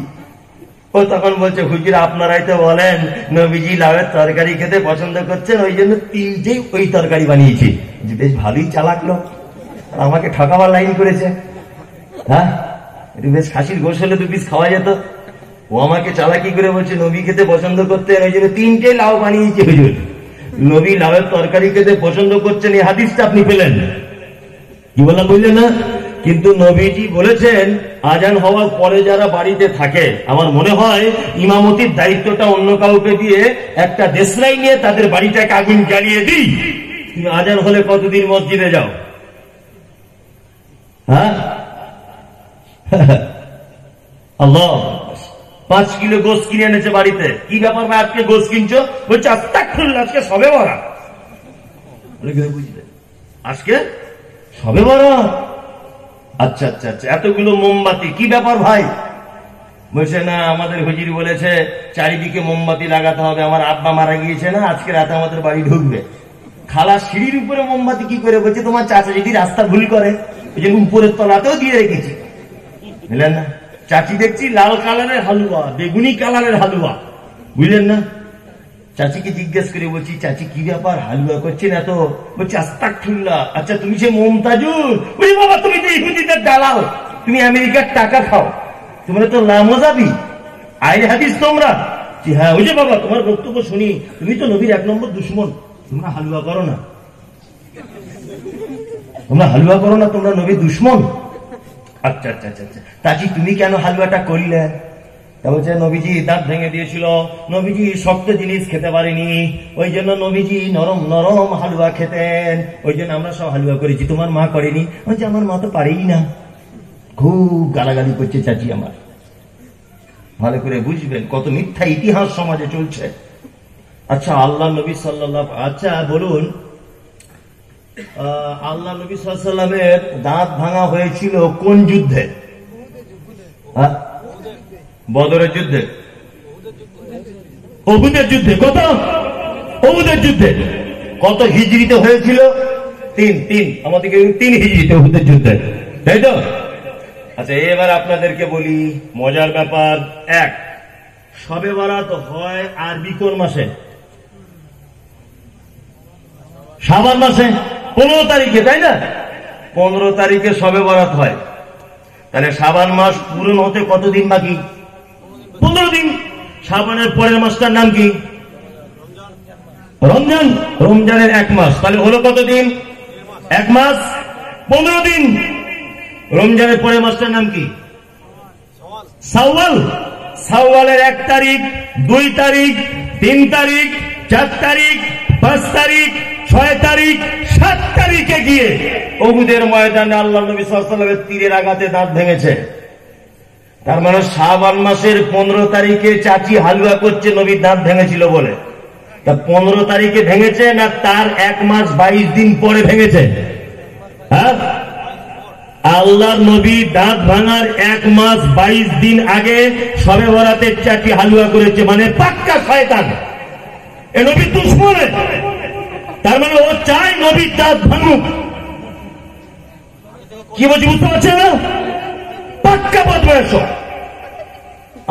ও তখন বলছে হুজুর আপনারাই তো বলেন নবীজি লাউয়ের তরকারি খেতে পছন্দ করছেন, ওই জন্য 3টেই ওই তরকারি বানিয়েছি। বেশ ভালোই চালাক লোক, আমাকে ঠকাবার লাইন করেছে। হ্যাঁ, বেশ খাসির গোশ হলে 2 পিস খাওয়া যেত, ও আমাকে চালাকি করে বলছে নবী খেতে পছন্দ করতেন, ওই জন্য 3টে লাউ বানিয়েছি। হুজুর নবী লাউয়ের তরকারি খেতে পছন্দ করছেন, এই হাদিসটা আপনি পেলেন? কি বললাম বুঝলেন না? কিন্তু নবীজি বলেছেন আজান হওয়ার পরে যারা বাড়িতে থাকে, আমার মনে হয় ইমামতির দায়িত্বটা অন্য কাউকে দিয়ে একটা দেশলাই নিয়ে তাদের বাড়িটাকে আগুন জ্বালিয়ে দিই। তুমি আজান হলে কতদিন মসজিদে যাও? হ্যাঁ, আল্লাহ 5 কিলো গোশ কিনে এনেছে বাড়িতে। কি ব্যাপার ভাই আজকে গোশ কিনছো? বলছে আস্তাগফিরুল্লাহ, আজকে সবে বরাত। বুঝলে আজকে সবে বরাত? আচ্ছা আচ্ছা আচ্ছা, এতগুলো মোমবাতি কি ব্যাপার ভাই? বলছে না, আমাদের হুজুর বলেছে চারিদিকে মোমবাতি লাগাতে হবে, আমার আব্বা মারা গিয়েছে না, আজকে রাতে আমাদের বাড়ি ঢুকবে। খালা সিঁড়ির উপরে মোমবাতি কি করে? বলছে তোমার চাচা যদি রাস্তা ভুল করে ওই জন্য উপরের তলাতেও দিয়ে রেখেছি। বুঝলেন না? চাচি দেখছি লাল কালারের হালুয়া, বেগুনি কালারের হালুয়া, বুঝলেন না? চাচিকে জিজ্ঞেস করে বলছি, চাচি কি ব্যাপার, হালুয়া করছেন এত? বলছে আস্তাগফিরুল্লাহ। আচ্ছা তুমি সে মমতাজুল? বলি বাবা তুমি তো ইহুদিদের দালাল, তুমি আমেরিকার টাকা খাও, তোমরা তো লামজাবি, আইন হাদিস তোমরা। হ্যাঁ ওই যে বাবা তোমার বক্তব্য শুনি, তুমি তো নবীর 1 নম্বর দুশ্মন, তোমরা হালুয়া করো না, তোমরা হালুয়া করো না, তোমরা নবীর দুশ্মন। আচ্ছা আচ্ছা আচ্ছা আচ্ছা, চাচি তুমি কেন হালুয়াটা করলে? তা বলছে নবীজি দাঁত ভেঙে দিয়েছিল, নবীজি শক্ত জিনিস খেতে পারেনি, ওই জন্য নবীজি নরম নরম হালুয়া খেতেন, ওই জন্য আমরা সব হালুয়া করেছি, তোমার মা করেনি। বলছে আমার মা তো পারেই না। খুব গালাগালি করছে চাচি আমার। ভালো করে বুঝবেন কত মিথ্যা ইতিহাস সমাজে চলছে। আচ্ছা আল্লাহ নবী সাল্লাল্লাহু, আচ্ছা বলুন আল্লাহ নবী সাল্লাল্লাহু আলাইহি ওয়াসাল্লামের দাঁত ভাঙা হয়েছিল কোন যুদ্ধে? বদরের যুদ্ধে, উহুদের যুদ্ধে। কত? উহুদের যুদ্ধে। কত হিজরিতে হয়েছিল? 3 আমাদেরকে 3 হিজরিতে উহুদের যুদ্ধে, তাই তো? আচ্ছা এবার আপনাদেরকে বলি মজার ব্যাপার। 1, শবে বরাত হয় আরবি কোন মাসে? শাবান মাসে 15 তারিখে, তাই না? 15 তারিখে শবে বরাত হয়। তাহলে শাবান মাস পূরণ হতে কতদিন বাকি? 15 দিন। শাবানের পরের মাসটার নাম কি? রমজান। রমজানের 1 মাস, তাহলে হলো কতদিন? 1 মাস 15 দিন। রমজানের পরের মাসটার নাম কি? শাওয়াল। শাওয়ালের 1 তারিখ, 2 তারিখ, 3 তারিখ, 4 তারিখ, 5 তারিখ, 6 তারিখ, 7 তারিখে গিয়ে উহুদের ময়দানে আল্লাহ নবী সাল্লাল্লাহু আলাইহি ওয়াসাল্লামের তীরের আঘাতে দাঁত ভেঙেছে। তার মানে শাবান মাসের 15 তারিখে চাচি হালুয়া করছে নবীর দাঁত ভেঙেছিল বলে। তা 15 তারিখে ভেঙেছে না তার 1 মাস 22 দিন পরে ভেঙেছে? হ্যাঁ, আল্লাহর নবী দাঁত ভাঙার 1 মাস 22 দিন আগে শবে বরাতের চাচি হালুয়া করেছে, মানে পাক্কা শয়তান, এ নবী দুশমন। তার মানে ও চায় নবীর দাঁত ভাঙুক। কি বলছি বুঝতে পারছেন না? পাক্কা বদমাশ।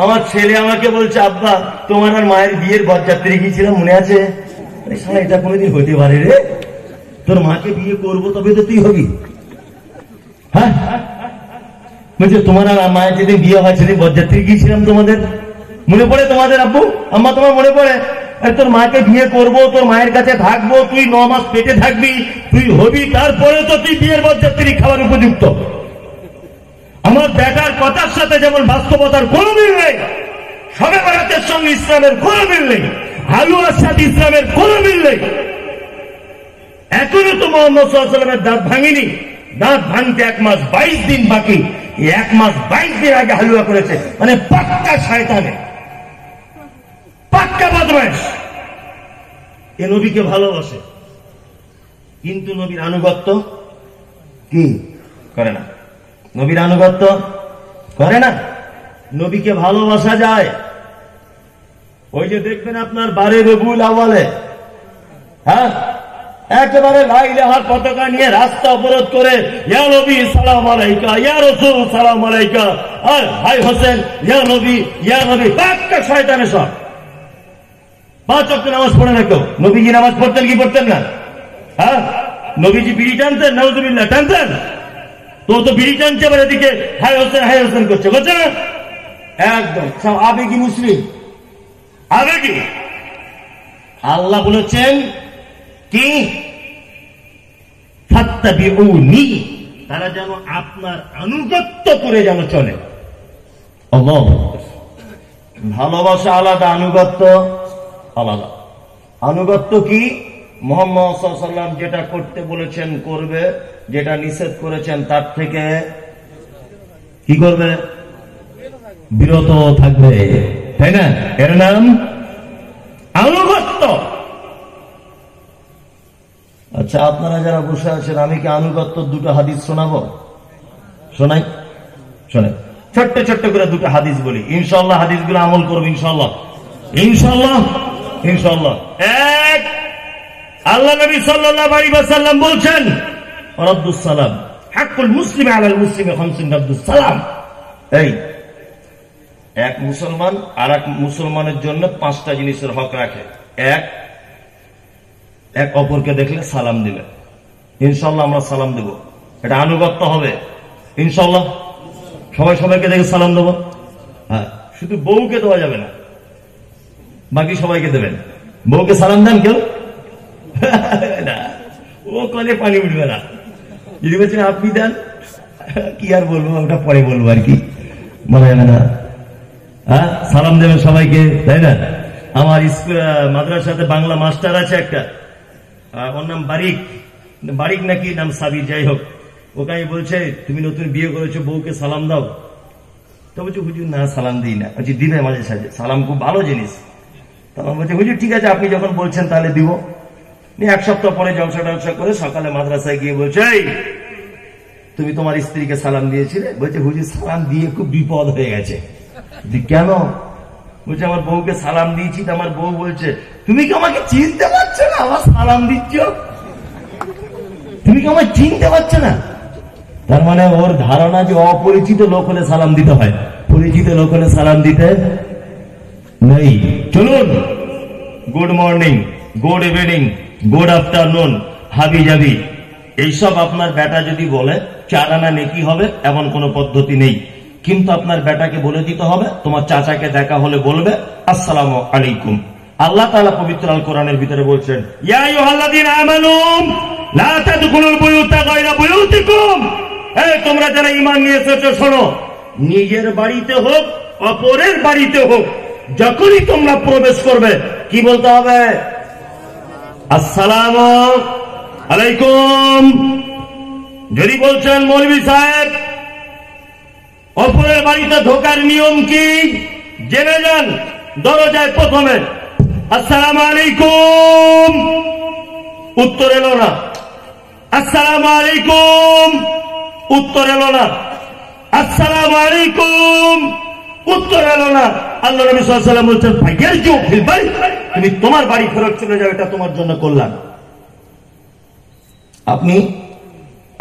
আমার ছেলে আমাকে বলছে আব্বা তোমার আর মায়ের বিয়ের বরযাত্রী গিয়েছিলাম মনে আছে? এটা কোনোদিন হতে পারে রে? তোর মাকে বিয়ে করবো তবে তো তুই হবি। হ্যাঁ বলছে তোমার আর মায়ের যেদিন বিয়ে হয় সেদিন বরযাত্রী গিয়েছিলাম তোমাদের, মনে পড়ে তোমাদের আব্বু আম্মা? তোমার মনে পড়ে? তোর মাকে বিয়ে করবো, তোর মায়ের কাছে থাকবো, তুই 9 মাস পেটে থাকবি, তুই হবি, তারপরে তো তুই বিয়ের বরযাত্রী খাওয়ার উপযুক্ত। আমার বেটার কথার সাথে যেমন বাস্তবতার কোন মিল নেই, শবে বরাতের সঙ্গে ইসলামের কোন মিল নেই, হালুয়ার সাথে ইসলামের কোন মিল নেই। এখনো তো মুহাম্মদ সাল্লাল্লাহু আলাইহি ওয়াসাল্লামের দাঁত ভাঙেনি, দাঁত ভাঙতে 1 মাস 22 দিন বাকি। 1 মাস 22 দিন আগে হালুয়া করেছে, মানে পাক্কা শয়তানে, পাক্কা বদমাশ। এ নবীকে ভালোবাসে কিন্তু নবীর আনুগত্য কি করে না? নবীর আনুগত্য করে না। নবীকে ভালোবাসা যায়, ওই যে দেখবেন আপনার 12 রবিউল আউয়ালে, হ্যাঁ, একেবারে লা ইলাহার পতাকা নিয়ে রাস্তা অবরোধ করে ইয়া নবী সালাম আলাইকা, ইয়া রাসূল সালাম আলাইকা, আর হাই হোসেন ইয়া নবী ইয়া নবী। পাক্কা শয়তানের সব। 5 ওয়াক্ত নামাজ পড়ে না কেউ। নবীজি নামাজ পড়তেন কি পড়তেন না? হ্যাঁ, নবীজি বিড়ি টানতেন? নাউযুবিল্লাহ, টানতেন? তো বিড়ি টানছে, এবার এদিকে হাই হোসেন করছে, বুঝছে না? একদম সব আবেগী মুসলিম, আবেগী। আল্লাহ বলেছেন কি? ফাত্তাবিউনি, তারা যেন আপনার আনুগত্য করে যেন চলে। আল্লাহ, ভালোবাসা আলাদা, আনুগত্য আলাদা। আনুগত্য কি? মুহাম্মদ সাল্লাল্লাহু আলাইহি ওয়াসাল্লাম যেটা করতে বলেছেন করবে, যেটা নিষেধ করেছেন তার থেকে কি করবে? বিরত থাকবে, তাই না? এর নাম আনুগত্য। আচ্ছা আপনারা যারা বসে আছেন, আমি কি আনুগত্য 2টা হাদিস শোনাবো? শোনাই? শোনাই। ছোট্ট ছোট্ট করে দুটো হাদিস বলি, ইনশাআল্লাহ হাদিসগুলো আমল করবো ইনশাআল্লাহ, ইনশাআল্লাহ ইনশাআল্লাহ। এক, আল্লাহ নবী সাল্লাল্লাহু আলাইহি ওয়াসাল্লাম বলছেন, রাদ্দুস সালাম হাক্কুল মুসলিম আলাল মুসলিমি খামসুন রাদ্দুস সালাম। এই এক মুসলমান আর এক মুসলমানের জন্য 5টা জিনিসের হক রাখে। এক, এক অপরকে দেখলে সালাম দিবে। ইনশাআল্লাহ আমরা সালাম দেব, এটা আনুগত্য হবে ইনশাআল্লাহ। সবাই সবাইকে দেখে সালাম দেবো। হ্যাঁ, শুধু বউকে দেওয়া যাবে না, বাকি সবাইকে দেবেন। বউকে সালাম দেন কেউ? না, ও কলে পানি উঠবে না। যদি বলছেন আপনি দেন, কি আর বলবো, ওটা পরে বলবো আর কি, মনে হয় না। হ্যাঁ, সালাম দেবেন সবাইকে, তাই না? আমার স্কুল মাদ্রাসাতে বাংলা মাস্টার আছে একটা, ওর নাম বারিক, বারিক নাকি নাম সাবির, যাই হোক। ওকে আমি বলছে তুমি নতুন বিয়ে করেছো, বউকে সালাম দাও। তো বলছে হুজুর না সালাম দিই না। বলছি দিবে মাঝে সাঝে, সালাম খুব ভালো জিনিস। তখন বলছে হুজুর ঠিক আছে আপনি যখন বলছেন তাহলে দিব। এক সপ্তাহ পরে জলসা টলসা করে সকালে মাদ্রাসায় গিয়ে বলছে তুমি তোমার স্ত্রীকে সালাম দিয়েছিলে? বলছে হুজুর সালাম দিয়ে খুব বিপদ হয়ে গেছে। কেন? বলছে আমার বউকে সালাম দিয়েছি, আমার বউ বলছে তুমি কি আমাকে চিনতে পারছো না, আমার সালাম দিচ্ছ, তুমি কি আমায় চিনতে পারছো না? তার মানে ওর ধারণা যে অপরিচিত লোক হলে সালাম দিতে হয়, পরিচিত লোক হলে সালাম দিতে নেই। চলুন, good morning, good evening, good afternoon, হাবি যাবি, এইসব আপনার বেটা যদি বলে 4 আনা নেকি হবে, এমন কোন পদ্ধতি নেই। কিন্তু আপনার বেটাকে বলে দিতে হবে, তোমার চাচাকে দেখা হলে বলবে আসসালামু আলাইকুম। আল্লাহ তাআলা পবিত্র আল কোরআনের ভিতরে বলছেন, ইয়া আইয়ুহাল্লাযীনা আমানু লা তাদখুলুল বুয়ুতা গায়রা বুয়ুতিকুম। এই তোমরা যারা ঈমান নিয়ে এসেছো শোনো, নিজের বাড়িতে হোক অপরের বাড়িতে হোক, যখনই তোমরা প্রবেশ করবে কি বলতে হবে? আসসালামু আলাইকুম। যদি বলছেন মৌলভী সাহেব অপরের বাড়িতে ঢোকার নিয়ম কি, জেনে যান। দরজায় প্রথমে আসসালামু আলাইকুম, উত্তর এলো না। আসসালামু আলাইকুম, উত্তর এলো না। আসসালামু আলাইকুম, উত্তর এলো না। আল্লাহ নবী সাল্লাল্লাহু আলাইহি ওয়াসাল্লাম বলছেন ফায়ারজু ফিল বাইত, তুমি তোমার বাড়ি ফেরত চলে যাও, এটা তোমার জন্য কল্যাণ। আপনি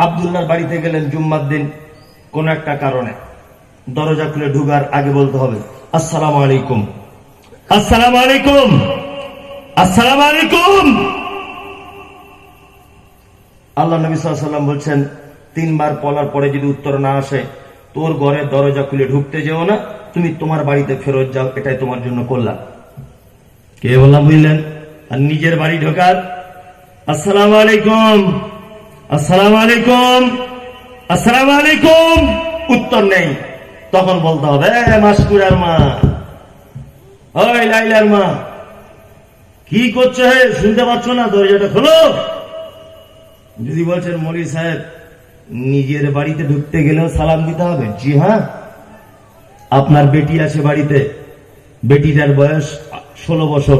আব্দুল্লাহর বাড়িতে গেলেন জুম্মার দিন, কোন একটা কারণে দরজা খুলে ঢুকার আগে বলতে হবে আসসালামু আলাইকুম, আসসালামু আলাইকুম, আসসালামু আলাইকুম। আল্লাহ নবী সাল্লাল্লাহু আলাইহি ওয়াসাল্লাম বলছেন 3 বার বলার পরে যদি উত্তর না আসে, তোর ঘরে দরজা খুলে ঢুকতে যেও না, তুমি তোমার বাড়িতে ফেরত যাও, এটাই তোমার জন্য কল্যাণ। কে বললাম বুঝলেন? আর নিজের বাড়ি ঢোকার আসসালামু আলাইকুম, আসসালামু আলাইকুম, আসসালামু আলাইকুম, উত্তর নেই, তখন বলতে হবে মাসকুরার মা, ওই লাইলার মা কি করছো, হে শুনতে পাচ্ছ না, দরজাটা খোলো। যদি বলছেন মৌলভী সাহেব নিজের বাড়িতে ঢুকতে গেলেও সালাম দিতে হবে, জি হ্যাঁ। আপনার বেটি আছে বাড়িতে, বেটিটার বয়স 16 বছর,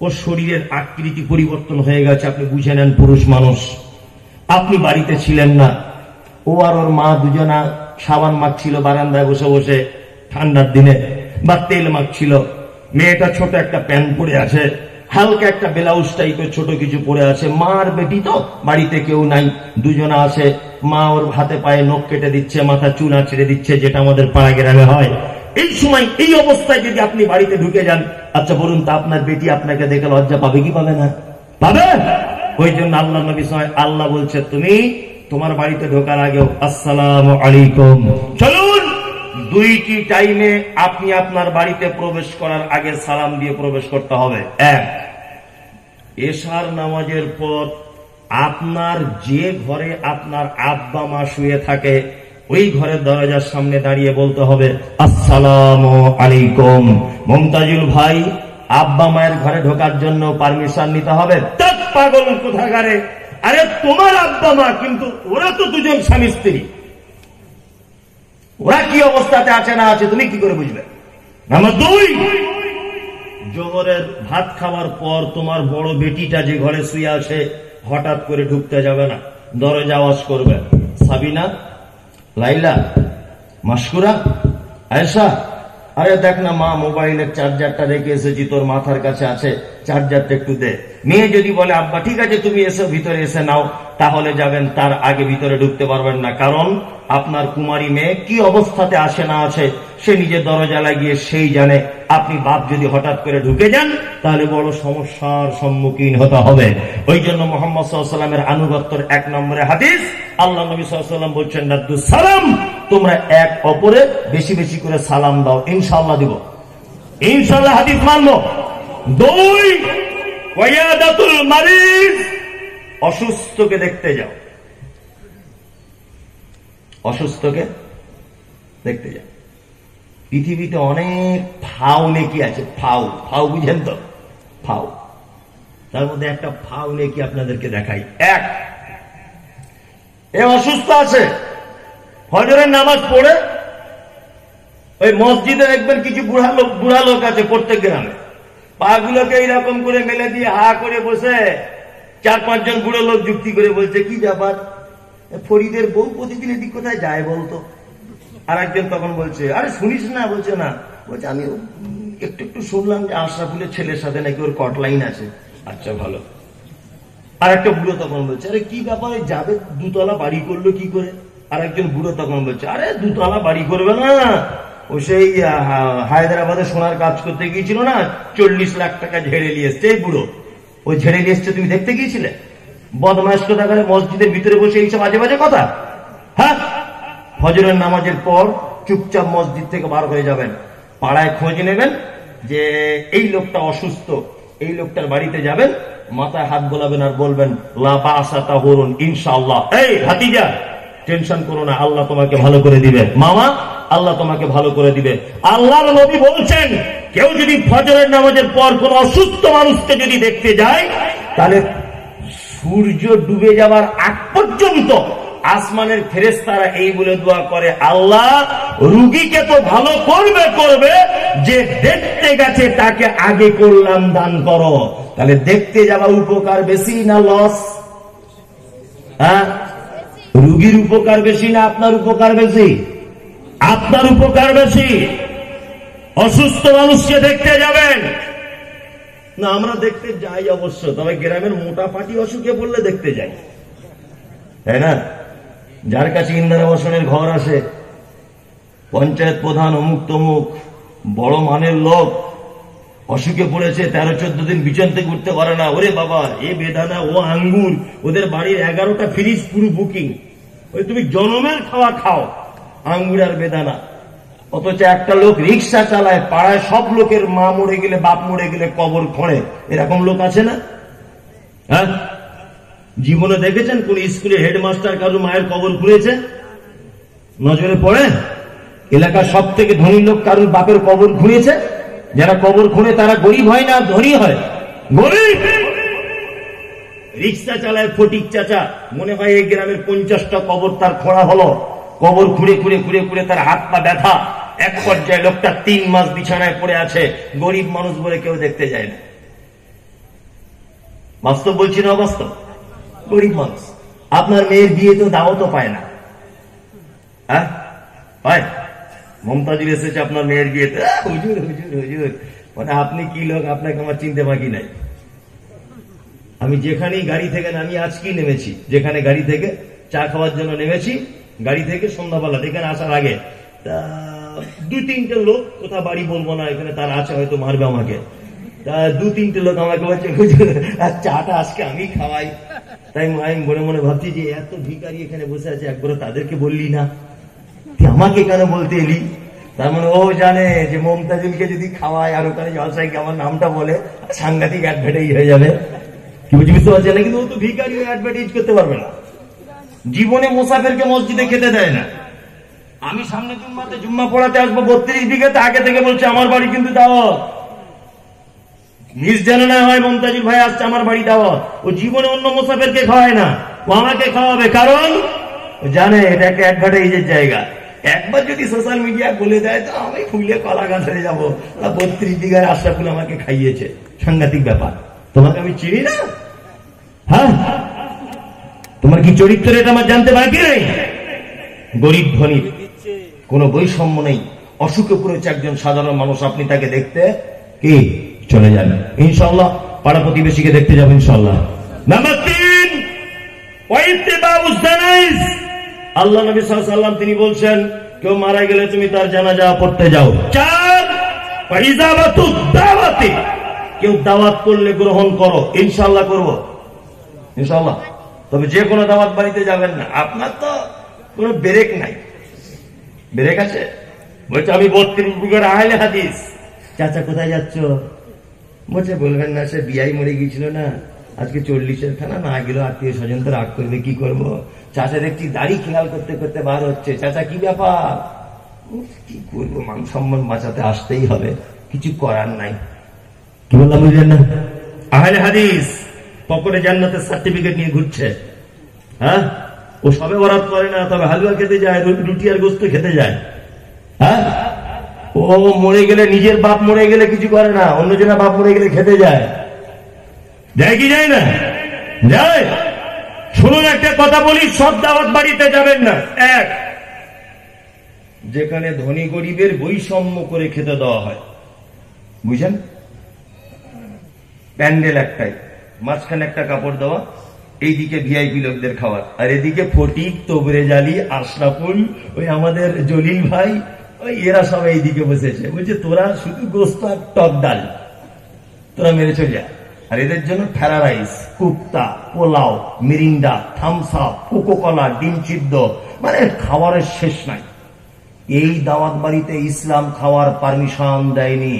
ওর শরীরের আকৃতি পরিবর্তন হয়ে গেছে, আপনি বুঝে নেন পুরুষ মানুষ। আপনি বাড়িতে ছিলেন না, ও আর ওর মা দুজনা সাবান মাখছিল বারান্দায় বসে বসে ঠান্ডার দিনে, বা তেল মাখছিল। মেয়েটা ছোট একটা প্যান্ট পরে আছে, হালকা একটা ব্লাউজ টাইপের ছোট কিছু পরে আছে। মা আর বেটি তো বাড়িতে কেউ নাই, দুজনা আছে। মা ওর হাতে পায়ে নখ কেটে দিচ্ছে, মাথা চুল আঁচড়ে দিচ্ছে, যেটা আমাদের পাড়া গ্রামে হয়। এই সময় এই অবস্থায় যদি আপনি বাড়িতে ঢুকে যান, আচ্ছা বলুন তো আপনার বেটি আপনাকে দেখে লজ্জা পাবে কি পাবে না? পাবে। ওই জন্য আল্লাহ নবী আল্লাহ বলছে তুমি তোমার বাড়িতে ঢোকার আগেও আসসালামু আলাইকুম। চলুন, 2টি টাইমে আপনি আপনার বাড়িতে প্রবেশ করার আগে সালাম দিয়ে প্রবেশ করতে হবে। 1, এশার নামাজের পর আপনার যে ঘরে আপনার আব্বা মা শুয়ে থাকে ওই ঘরের দরজার সামনে দাঁড়িয়ে বলতে হবে আসসালামু আলাইকুম। মুমতাজুল ভাই, আব্বা মায়ের ঘরে ঢোকার জন্য পারমিশন নিতে হবে। পাগল কোথাকারে, আরে তোমার আব্বা মা, কিন্তু ওরা তো দুজন স্বামী স্ত্রী, ওরা কি অবস্থাতে আছে না আছে তুমি কি করে বুঝবে? নাম্বার 2, জোহরের ভাত খাওয়ার পর তোমার বড় বেটিটা যে ঘরে শুয়ে আছে হঠাৎ করে ঢুকতে যাবে না, দরজা আওয়াজ করবে সাবিনা, লাইলা, মাসকুরা আয়েশা, আরে দেখ না মা, মোবাইলের চার্জারটা রেখে এসেছি, তোর মাথার কাছে আছে, চার্জারটা একটু দে। মেয়ে যদি বলে আব্বা ঠিক আছে তুমি এসো, ভিতরে এসে নাও, তাহলে যাবেন, তার আগে ভিতরে ঢুকতে পারবেন না। কারণ আপনার কুমারী মেয়ে কি অবস্থাতে আসে না আছে সে নিজের দরজা লাগিয়ে সেই জানে। আপনি বাপ যদি হঠাৎ করে ঢুকে যান তাহলে বড় সমস্যার সম্মুখীন হতে হবে। ওই জন্য মুহাম্মদ সাল্লাল্লাহু আলাইহি ওয়াসাল্লামের আনুগত্যের 1 নম্বরে হাদিস, আল্লাহ নবী সাল্লাল্লাহু আলাইহি ওয়াসাল্লাম বলছেন রাদ্দুস সালাম, তোমরা এক অপরে বেশি বেশি করে সালাম দাও, ইনশাআল্লাহ দিব, ইনশাআল্লাহ হাদিস মানবো। 2, ওয়ায়াদাতুল মারিজ, অসুস্থকে দেখতে যাও, অসুস্থকে দেখতে যাও। পৃথিবীতে অনেক ফাও নেকি আছে, ফাও, ফাও বুঝেন তো, ফাও। তার মধ্যে একটা ফাও নেকি আপনাদেরকে দেখাই। এ অসুস্থ আছে, ফজরের নামাজ পড়ে ওই মসজিদে দেখবেন কিছু বুড়া লোক আছে প্রত্যেক গ্রামে, পা গুলোকে এইরকম করে মেলে দিয়ে হা করে বসে 4-5 জন বুড়ো লোক যুক্তি করে বলছে কি ব্যাপার, ফরিদের বউ প্রতিদিন এদিক কোথায় যায় বলতো। আর একজন তখন বলছে আরে শুনিস না, বলছে না, বলছে আমি একটু একটু শুনলাম যে আশরাফুলের ছেলের সাথে নাকি ওর কটলাইন আছে। আচ্ছা ভালো। আর একটা বুড়ো তখন বলছে আরে কি ব্যাপারে যাবে, 2 তলা বাড়ি করলো কি করে। আর একজন বুড়ো তখন বলছে আরে 2 তলা বাড়ি করবে না, ও সেই হায়দ্রাবাদে সোনার কাজ করতে গিয়েছিল না, 40 লাখ টাকা ঝেড়ে নিয়ে এসছে। এই বুড়ো ওই ঝেড়ে নিয়ে এসছে, তুমি দেখতে গিয়েছিলে? বদমাশ কথা করে মসজিদের ভিতরে বসে এইসব আজে বাজে কথা। হ্যাঁ, ফজরের নামাজের পর চুপচাপ মসজিদ থেকে বার হয়ে যাবেন, পাড়ায় খোঁজ নেবেন যে এই লোকটা অসুস্থ, এই লোকটার বাড়িতে যাবেন, মাথায় হাত বোলাবেন আর বলবেন লা বাসা তাহুরুন ইনশাআল্লাহ। এই ভাতিজা টেনশন করো না, আল্লাহ তোমাকে ভালো করে দিবে, মামা আল্লাহ তোমাকে ভালো করে দিবে। আল্লাহর নবী বলছেন কেউ যদি ফজরের নামাজের পর কোন অসুস্থ মানুষকে যদি দেখতে যায় তাহলে সূর্য ডুবে যাওয়ার আগ পর্যন্ত আসমানের ফেরেশতারা এই বলে দোয়া করে, আল্লাহ রোগীকে তো ভালো করবে, যে দেখতে গেছে তাকে আগে করলাম দান করো। তাহলে দেখতে যাওয়া উপকার বেশি না লস? হ্যাঁ, রোগীর উপকার বেশি না আপনার উপকার বেশি? আপনার উপকার বেশি। অসুস্থ মানুষকে দেখতে যাবেন না, আমরা দেখতে যাই অবশ্য, তবে গ্রামের মোটা পাটি অসুখে পড়লে দেখতে যাই, তাই না? যার কাছে ইন্দিরাবাসনের ঘর আসে, পঞ্চায়েত প্রধান অমুক তমুক বড় মানের লোক, অসুখে পড়েছে, 13-14 দিন বিছন থেকে উঠতে পারে না, ওরে বাবা এ বেদানা ও আঙ্গুর, ওদের বাড়ির 11টা ফ্রিজ পুরো বুকিং, ওই তুমি জনমের খাওয়া খাও আঙ্গুর আর বেদানা। অথচ একটা লোক রিক্সা চালায়, পাড়ায় সব লোকের মা মরে গেলে বাপ মরে গেলে কবর খোঁড়ে, এরকম লোক আছে না? হ্যাঁ, জীবনে দেখেছেন কোন স্কুলে হেডমাস্টার কারো মায়ের কবর খুঁড়েছে? নজরে পড়ে? এলাকার সব থেকে ধনী লোক কারোর বাপের কবর খুঁড়েছে? যারা কবর খুঁড়ে তারা গরিব হয় না ধনী হয়? গরিব। রিক্সা চালায় ফটিক চাচা, মনে হয় এই গ্রামের 50টা কবর তার খোঁড়া হলো, কবর খুঁড়ে খুঁড়ে খুঁড়ে খুঁড়ে তার হাত পা ব্যথা, এক পর্যায়ে লোকটা 3 মাস বিছানায় পড়ে আছে, গরিব মানুষ বলে কেউ দেখতে যায় না। বাস্তব বলছি না অবাস্তব? গরিব মানুষ। আপনার মেয়ের বিয়ে তো দাওয়াতও পায় না, হ্যাঁ পায়? মমতাজুর এসেছে আপনার মেয়ের বিয়েতে, হুজুর হুজুর হুজুর, মানে আপনি কি লোক, আপনাকে আমার চিনতে বাকি নাই। আমি যেখানেই গাড়ি থেকে নামি, আজকেই নেমেছি, যেখানে গাড়ি থেকে চা খাওয়ার জন্য নেমেছি, গাড়ি থেকে সন্ধ্যাবেলা এখানে আসার আগে তা 2-3টে লোক, কোথা বাড়ি বলবো না, এখানে তার আছে হয়তো মারবে আমাকে, তা 2-3টে লোক আমাকে বলছে হুজুর চাটা আজকে আমি খাওয়াই। তাই আমি মনে মনে ভাবছি যে এত ভিখারি এখানে বসে আছে, একবার তাদেরকে বললি না, আমাকে কেন বলতে এলি? তার মানে ও জানে যে মমতাজুলকে যদি খাওয়ায় আর ওখানে জলসাইকে আমার নামটা বলে সাংঘাতিক অ্যাডভার্টাইজ হয়ে যাবে। কি বুঝতে পারছে না? কিন্তু ও তো ভিখারি, অ্যাডভার্টাইজ করতে পারবে না। জীবনে মুসাফিরকে মসজিদে খেতে দেয় না। আমি সামনে জুম্মাতে জুম্মা পড়াতে আসবো 32 বিঘাতে, আগে থেকে বলছে আমার বাড়ি কিন্তু দাওয়াত, নিজ জানে না হয় মমতাজুল ভাই আসছে আমার বাড়ি দাওয়াত। ও জীবনে অন্য মুসাফিরকে খাওয়ায় না, ও আমাকে খাওয়াবে, কারণ ও জানে এটা একটা অ্যাডভার্টাইজের জায়গা। একবার যদি সোশ্যাল মিডিয়া বলে দেয় তো আমি ফুলে কলা গাছ হয়ে যাবো, 32 বিঘার আশরাফুল আমাকে খাইয়েছে, সাংঘাতিক ব্যাপার। তোমাকে আমি চিনি না? হ্যাঁ, তোমার কি চরিত্র এটা আমার জানতে বাকি নেই? গরিব ধনী কোনো বৈষম্য নেই। অসুখে পড়েছে একজন সাধারণ মানুষ, আপনি তাকে দেখতে কি চলে যান, ইনশাআল্লাহ পাড়া প্রতিবেশীকে দেখতে যাবেন ইনশাআল্লাহ। নাম্বার 3, ওয়াইতিবাউজ জানাইজ। আল্লাহ নবী সাল্লাল্লাহু আলাইহি ওয়াসাল্লাম তিনি বলছেন, কেউ মারা গেলে তুমি তার জানাজা পড়তে যাও। 4, ওয়াইজাবাতুদ দাওয়াতি। কেউ দাওয়াত করলে গ্রহণ করো, ইনশাআল্লাহ করব ইনশাআল্লাহ। তবে যে কোনো দাওয়াত বাড়িতে যাবেন না, আপনার তো কোনো ব্রেক নাই। ব্রেক আছে? বলছে আমি 32 বুকের আহলে হাদিস। চাচা কোথায় যাচ্ছ? বলছে বলবেন না, সে বিয়াই মরে গিয়েছিল না, আজকে 40-এর খানা না গেল, আত্মীয় স্বজন তো রাগ করবে, কি করব। চাচা দেখছি দাড়ি খেয়াল করতে করতে বার হচ্ছে। চাচা কি ব্যাপার? কি করবো, মান সম্মান বাঁচাতে আসতেই হবে, কিছু করার নাই। কি বললাম বুঝলেন না? আহলে হাদিস পকেটে জান্নাতের সার্টিফিকেট নিয়ে ঘুরছে। হ্যাঁ, ও সবে বরাত করে না, তবে হালুয়া খেতে যায়, রুটি আর গোস্ত খেতে যায়। হ্যাঁ, ও মরে গেলে, নিজের বাপ মরে গেলে কিছু করে না, অন্যজনের বাপ মরে গেলে খেতে যায়। যায় কি যায় না? যায়। শুনুন একটা কথা বলি, সব দাওয়াত বাড়িতে যাবেন না। 1, যেখানে ধনী গরিবের বৈষম্য করে খেতে দেওয়া হয়, বুঝেন? প্যান্ডেল একটাই, মাঝখানে একটা কাপড় দেওয়া, এইদিকে ভিআইপি লোকদের খাওয়ার, আর এদিকে ফটিক, তবরে জালি, আশরাফুল, ওই আমাদের জলিল ভাই, ওই এরা সব এইদিকে বসেছে। বলছে তোরা শুধু গোস্ত আর টক ডাল তোরা মেরে চলে যা। আর এদের জন্য ফেরা রাইস, কুপ্তা, pulao, Mirinda, Thums Up, Coca Cola, ডিম সিদ্ধ, মানে খাবারের শেষ নাই। এই দাওয়াত বাড়িতে ইসলাম খাওয়ার পারমিশন দেয়নি।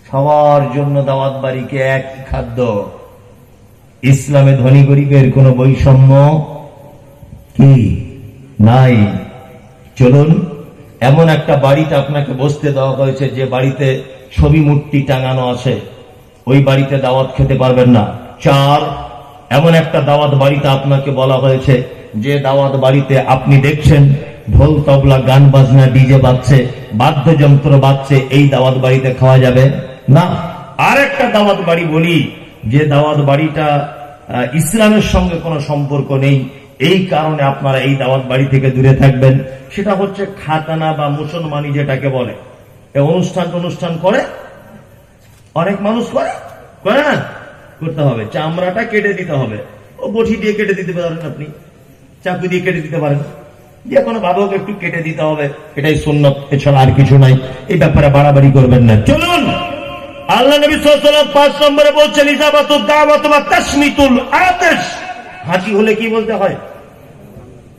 সবার জন্য দাওয়াত বাড়িকে এক খাদ্য। ইসলামে ধনী গরিবের কোন বৈষম্য কি নাই। চলুন, এমন একটা বাড়িতে আপনাকে বসতে দেওয়া হয়েছে যে বাড়িতে ছবি মূর্তি টাঙানো আছে, ওই বাড়িতে দাওয়াত খেতে পারবেন না। 4, এমন একটা দাওয়াত বাড়িতে আপনাকে বলা হয়েছে যে দাওয়াত বাড়িতে আপনি দেখছেন ঢোল তবলা গান বাজনা ডিজে বাজছে, বাদ্যযন্ত্র বাজছে, এই দাওয়াত বাড়িতে খাওয়া যাবে না। আর একটা দাওয়াত বাড়ি বলি, যে দাওয়াত বাড়িটা ইসলামের সঙ্গে কোনো সম্পর্ক নেই, এই কারণে আপনারা এই দাওয়াত বাড়ি থেকে দূরে থাকবেন। সেটা হচ্ছে খাতানা বা মুসলমানি যেটাকে বলে। অনুষ্ঠান করে, অনেক মানুষ করে না, করতে হবে, চামড়াটা কেটে দিতে হবে। ও বটি দিয়ে কেটে দিতে পারেন, আপনি চাকু দিয়ে কেটে দিতে পারেন, যে কোনো ভাবেও একটু কেটে দিতে হবে, এটাই সুন্নত, এছাড়া আর কিছু নাই। এই ব্যাপারে বাড়াবাড়ি করবেন না। চলুন, আল্লাহ নবী সাল্লাল্লাহু আলাইহি ওয়াসাল্লাম 5 নম্বরে বলছেন ইজাবাতুদ দাওয়াত ওয়া তাসমিতুল আতিশ। হাঁচি হলে কি বলতে হয়?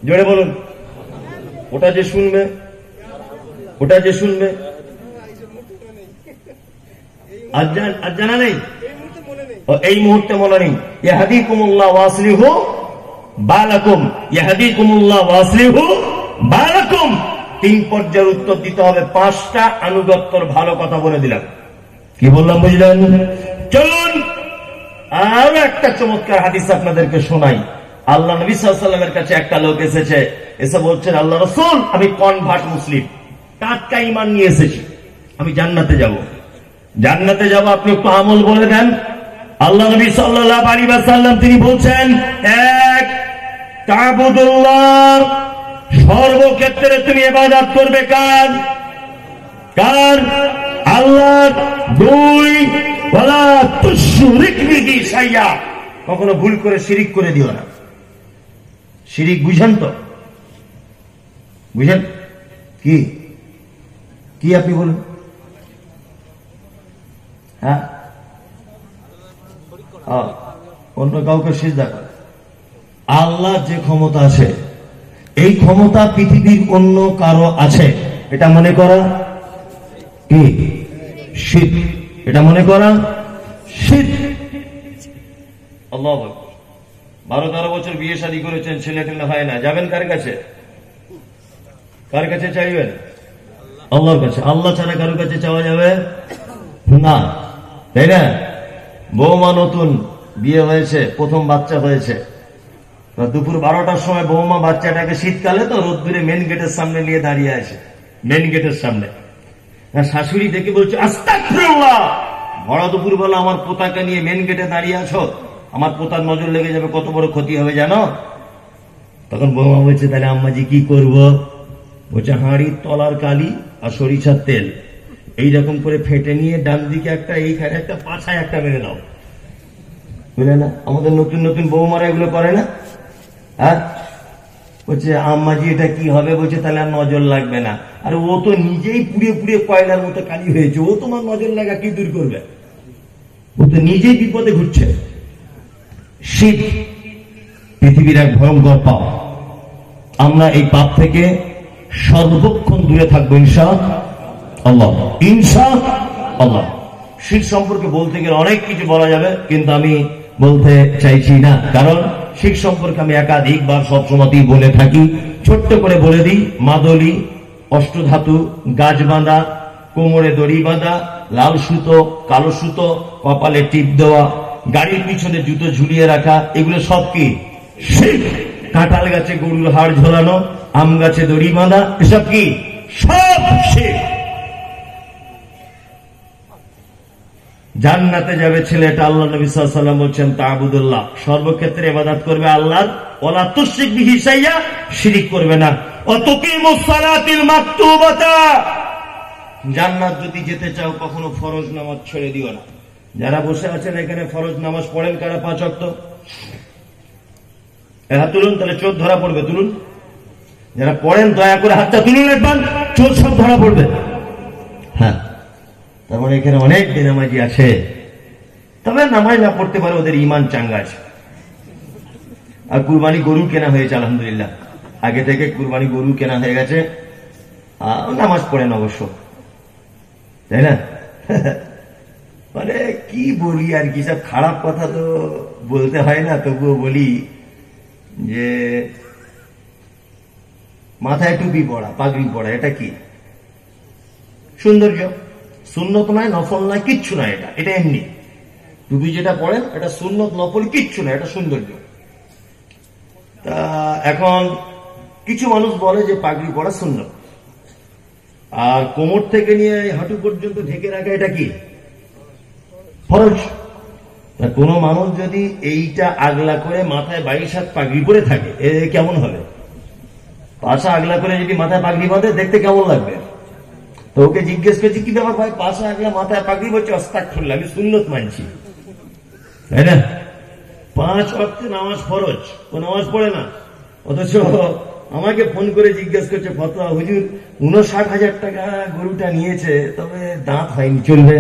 জোরে বলুন। ওটা যে শুনবে আজ জানা নেই, এই মুহূর্তে মনে নেই। ইয়াহদিকুমুল্লাহ ওয়া আসলিহু বালাকুম, ইয়াহদিকুমুল্লাহ ওয়া আসলিহু বালাকুম। 3 পর্যায়ের উত্তর দিতে হবে। 5টা আনুগত্যর ভালো কথা বলে দিলাম। কি বললাম বুঝলেন? চলুন আরো একটা চমৎকার হাদিস আপনাদেরকে শোনাই। আল্লাহ নবী সাল্লাল্লাহু আলাইহি ওয়াসাল্লামের কাছে একটা লোক এসে বলছেন, আল্লাহ রাসূল, আমি কনভার্ট মুসলিম, টাটকা ঈমান নিয়ে এসেছি, আমি জান্নাতে যাব, আপনি একটু আমল বলে দেন। আল্লাহ নবী সাল্লাল্লাহু আলাইহি ওয়াসাল্লাম তিনি বলছেন, 1, তা'বুদুল্লাহ, সর্বক্ষেত্রে তুমি ইবাদত করবে কার? আল্লাহ। 2, ওয়ালা তুশরিক বিহি শাইয়া, কখনো ভুল করে শিরিক করে দিও না। শিরিক বুঝেন তো? বুঝেন কি আপনি বলুন? হ্যাঁ, অন্য কাউকে সিজদা করে। আল্লাহ যে ক্ষমতা আছে, এই ক্ষমতা পৃথিবীর অন্য কারো আছে, এটা মনে করা কি শিরক, এটা মনে করা শিরক। আল্লাহু আকবার। 12-13 বছর বিয়ে শাদী করেছেন, ছেলে টেলে হয় না, যাবেন কার কাছে? চাইবেন? আল্লাহর কাছে। আল্লাহ ছাড়া কারোর কাছে চাওয়া যাবে না, তাই না? বৌমা নতুন বিয়ে হয়েছে, প্রথম বাচ্চা হয়েছে, দুপুর 12টার সময় বৌমা বাচ্চাটাকে, শীতকালে তো রোদ্দুরে মেন গেটের সামনে নিয়ে দাঁড়িয়ে আছে, মেন গেটের সামনে। শাশুড়ি দেখে বলছে, আস্তাগফিরুল্লাহ, বড় দুপুর বেলা আমার পোতাকে নিয়ে মেন গেটে দাঁড়িয়ে আছো, আমার পোতার নজর লেগে যাবে, কত বড় ক্ষতি হবে জানো? তখন বৌমা বলছে, তাহলে আম্মাজি কি করব? বলছে হাঁড়ির তলার কালি আর সরিষার তেল এইরকম করে ফেটে নিয়ে ডান দিকে একটা, এইখানে একটা, পাছায় একটা মেরে দাও, বুঝলে না? আমাদের নতুন নতুন বৌমারা এগুলো করে না? হ্যাঁ, বলছে আম্মাজি এটা কি হবে? বলছে তাহলে আর নজর লাগবে না। আর ও তো নিজেই পুড়ে পুড়ে কয়লার মতো কালি হয়েছে, ও তোমার নজর লাগা কি দূর করবে? ও তো নিজেই বিপদে ঘুরছে। শিরক পৃথিবীর এক ভয়ঙ্কর পাপ। আমরা এই পাপ থেকে সর্বক্ষণ দূরে থাকবো ইনশাআল্লাহ, ইনশাআল্লাহ। শিরক সম্পর্কে বলতে গেলে অনেক কিছু বলা যাবে, কিন্তু আমি বলতে চাইছি না, কারণ শিরক সম্পর্কে আমি একাধিকবার সবসময়তেই বলে থাকি। ছোট্ট করে বলে দিই, মাদলি, অষ্টধাতু, গাছ বাঁধা, কোমরে দড়ি বাঁধা, লাল সুতো, কালো সুতো, কপালে টিপ দেওয়া, গাড়ির পিছনে জুতো ঝুলিয়ে রাখা, এগুলো সব কি শিরক। কাঁঠাল গাছে গরুর হাড় ঝোলানো, আম গাছে দড়ি বাঁধা, এসব কি সব শিরক। জান্নাতে যাবে ছেলেটা, আল্লাহ নবী সাল্লাল্লাহু আলাইহি ওয়াসাল্লাম বলছেন তা'বুদুল্লাহ, সর্বক্ষেত্রে ইবাদত করবে আল্লাহর, ওয়ালা তুশরিক বিহি শাইয়্যা, শিরক করবে না, ওয়া তুকিমুস সালাতিল মাকতুবাতা। জান্নাত যদি যেতে চাও কখনো ফরজ নামাজ ছেড়ে দিও না। যারা বসে আছেন এখানে ফরজ নামাজ পড়েন কারা? 5 ওয়াক্ত হাত তুলুন, তাহলে চোখ ধরা পড়বে। তুলুন, যারা পড়েন দয়া করে হাতটা তুলুন, একবার চোখ সব ধরা পড়বে। হ্যাঁ, তার মানে এখানে অনেক বেনামাজি আছে, তবে নামাজ না পড়তে পারে, ওদের ইমান চাঙ্গা আছে। আর কুরবানি গরু কেনা হয়েছে আলহামদুলিল্লাহ, আগে থেকে কুরবানি গরু কেনা হয়ে গেছে, নামাজ পড়েন অবশ্য, তাই না? মানে কি বলি আর কি, সব খারাপ কথা তো বলতে হয় না, তবুও বলি যে মাথায় টুপি পড়া, পাগড়ি পড়া, এটা কি সৌন্দর্য? সুন্নত নয়, নফল নয়, কিচ্ছু নয়, এটা এমনি। টুপি যেটা পড়েন এটা সুন্নত নফল কিচ্ছু নয়, এটা সৌন্দর্য। তা এখন কিছু মানুষ বলে যে পাগড়ি পড়া সুন্নত, আর কোমর থেকে নিয়ে হাঁটু পর্যন্ত ঢেকে রাখা এটা কি ফরজ। তা কোন মানুষ যদি এইটা আগলা করে মাথায় 22 হাত পাগড়ি পরে থাকে, এ কেমন হবে? পাশা আগলা করে যদি মাথায় পাগড়ি বাঁধে, দেখতে কেমন লাগবে? তো ওকে জিজ্ঞেস করছি, কি ব্যাপার ভাই, পাশা আগলা মাথায় পাগড়ি? বলছে আস্তাগফিরুল্লাহ, আমি সুন্নত মানছি, তাই না? 5 ওয়াক্তে নামাজ ফরজ, ও নামাজ পড়ে না, অথচ আমাকে ফোন করে জিজ্ঞেস করছে ফতোয়া, হুজুর 59,000 টাকা গরুটা নিয়েছে, তবে দাঁত হয়নি, চলবে?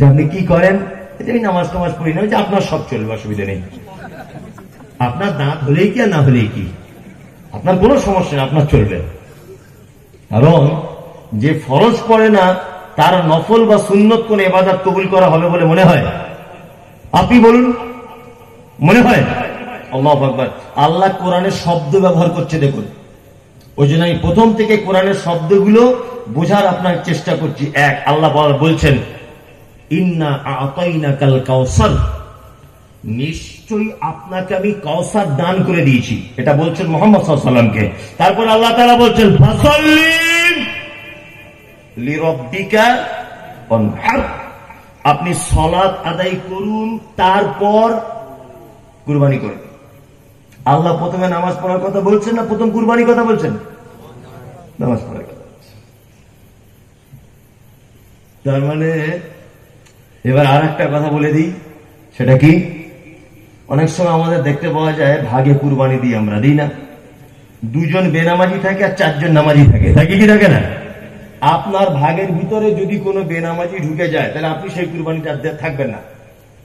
আপনি কি করেন? আমি নামাজ টামাজ পড়ি না। আপনার সব চলবে, অসুবিধা নেই, আপনার দাঁত হলেই কি আর না হলেই কি, আপনার কোনো সমস্যা নেই, আপনার চলবে। কারণ যে ফরজ পড়ে না তার নফল বা সুন্নত কোন ইবাদত কবুল করা হবে বলে মনে হয়? আপনি বলুন, মনে হয়? আল্লাহু আকবার। আল্লাহ কোরআনের শব্দ ব্যবহার করছে, দেখুন। ওই জন্য আমি প্রথম থেকে কোরআনের শব্দগুলো বোঝার আপনার চেষ্টা করছি। এক, আল্লাহ বলছেন ইন্না আ'তাইনাকাল কাউসার, নিশ্চয়ই আপনাকে আমি কাউসার দান করে দিয়েছি, এটা বলছেন মুহাম্মদ সাল্লাল্লাহু আলাইহি ওয়াসাল্লামকে। তারপর আল্লাহ তাআলা বলছেন ফাসাল্লি লিরাব্বিকা ওয়ানহার, আপনি সালাত আদায় করুন, তারপর কুরবানি করুন। আল্লাহ প্রথমে নামাজ পড়ার কথা বলছেন না প্রথম কুরবানির কথা বলছেন? নামাজ পড়ার কথা। তার মানে এবার আর একটা কথা বলে দিই, সেটা কি, অনেক সময় আমাদের দেখতে পাওয়া যায় ভাগে কুরবানি দিই, আমরা দিই না? 2 জন বেনামাজি থাকে আর 4 জন নামাজি থাকে, থাকে কি থাকে না? আপনার ভাগের ভিতরে যদি কোনো বেনামাজি ঢুকে যায়, তাহলে আপনি সেই কুরবানিটা থাকবেন না,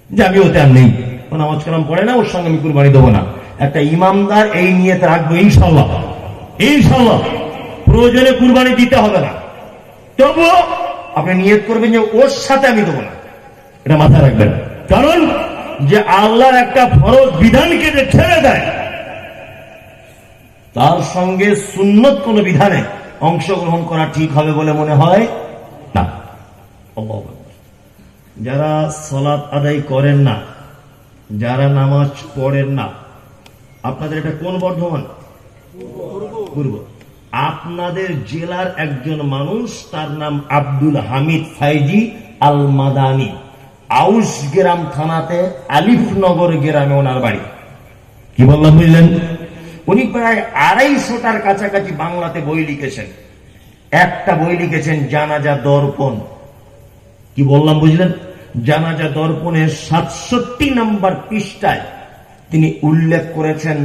যে আমি ওতে আর নেই, ও নামাজ কালাম পড়ে না, ওর সঙ্গে আমি কুরবানি দেবো না। একটা ইমামদার এই নিয়ত রাখবো, ইনশাআল্লাহ, ইনশাআল্লাহ প্রয়োজনে কুরবানি দিতে হবে না, তবুও আপনি নিয়ত করবেন যে ওর সাথে আমি দেবো না, এটা মাথায় রাখবেন। কারণ যে আল্লাহর একটা ফরজ বিধানকে যে ছেড়ে দেয়, তার সঙ্গে সুন্নত কোন বিধানে অংশগ্রহণ করা ঠিক হবে বলে মনে হয় না। যারা সালাত আদায় করেন না, যারা নামাজ পড়েন না, আপনাদের এটা কোন বর্ধমান? পূর্ব। আপনাদের জেলার একজন মানুষ, তার নাম আব্দুল হামিদ ফাইজি আল মাদানি, আউস গ্রাম থানাতে আলিফনগর গ্রামে ওনার বাড়ি। কি বললাম বুঝলেন? উনি প্রায় 250টার কাছাকাছি বাংলাতে বই লিখেছেন। একটা বই লিখেছেন জানাজা দর্পণ। কি বললাম বুঝলেন? জানাজা দর্পণের 67 নম্বর পৃষ্ঠায় তিনি উল্লেখ করেছেন,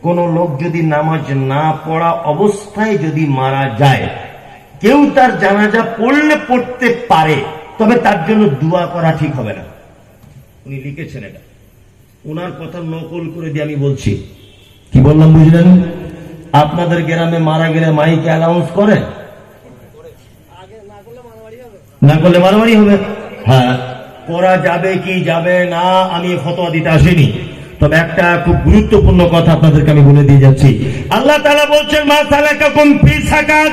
কোন লোক যদি নামাজ না পড়া অবস্থায় যদি মারা যায়, কেউ তার জানাজা পড়তে পারে, তবে তার জন্য দোয়া করা ঠিক হবে না। উনি লিখেছেন এটা, ওনার কথা নকল করে দিয়ে আমি বলছি। কি বললাম বুঝলেন? আপনাদের গ্রামে মারা গেলে মাইকে অ্যানাউন্স করে, না করলে মারামারি হবে। হ্যাঁ, করা যাবে কি যাবে না আমি ফতোয়া দিতে আসিনি, তবে একটা খুব গুরুত্বপূর্ণ কথা আপনাদেরকে আমি বলে দিয়ে যাচ্ছি। আল্লাহ তাআলা বলছেন, মা সালাকাকুম ফি সাকার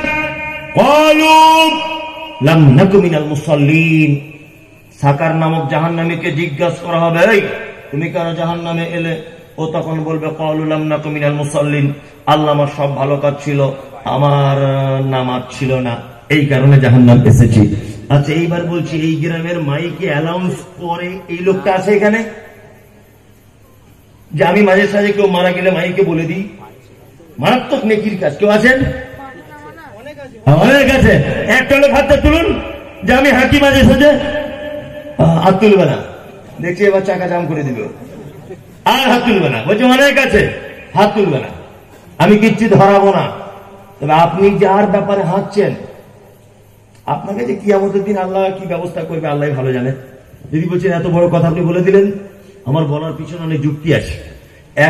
ক্বালু লাম নাকু মিনাল মুসাল্লিন। সাকার নামক জাহান্নামীকে জিজ্ঞাসা করা হবে, এই তুমি কেন জাহান্নামে এলে? ও তখন বলবে, ক্বালু লাম নাকু মিনাল মুসাল্লিন, আল্লাহ আমার সব ভালো কাজ ছিল, আমার নামাজ ছিল না, এই কারণে জাহান্নাম এসেছি। আচ্ছা, এইবার বলছি, এই গ্রামের মাইকে অ্যানাউন্স করে এই লোকটা আছে এখানে? যে আমি মাঝে সাঝে কেউ মারা গেলে মাইকে বলে দিই, মারাত্মক নেকির কাজ। কেউ আছেন? অনেক আছে। একটা লোক হাতটা তুলুন যে আমি হাঁকি মাঝে সাঝে। হাত তুলবে না, দেখছি এবার চাকা জাম করে দিবে, আর হাত তুলবে না। বলছে অনেক আছে, হাত তুলবে না, আমি কিচ্ছু ধরাবো না। তবে আপনি যার ব্যাপারে হাঁটছেন, আপনাকে যে কিয়ামতের দিন আল্লাহ কি ব্যবস্থা করবে আল্লাহ ভালো জানে। যদি বলছেন এত বড় কথা আপনি বলে দিলেন, আমার বলার পিছনে অনেক যুক্তি আছে।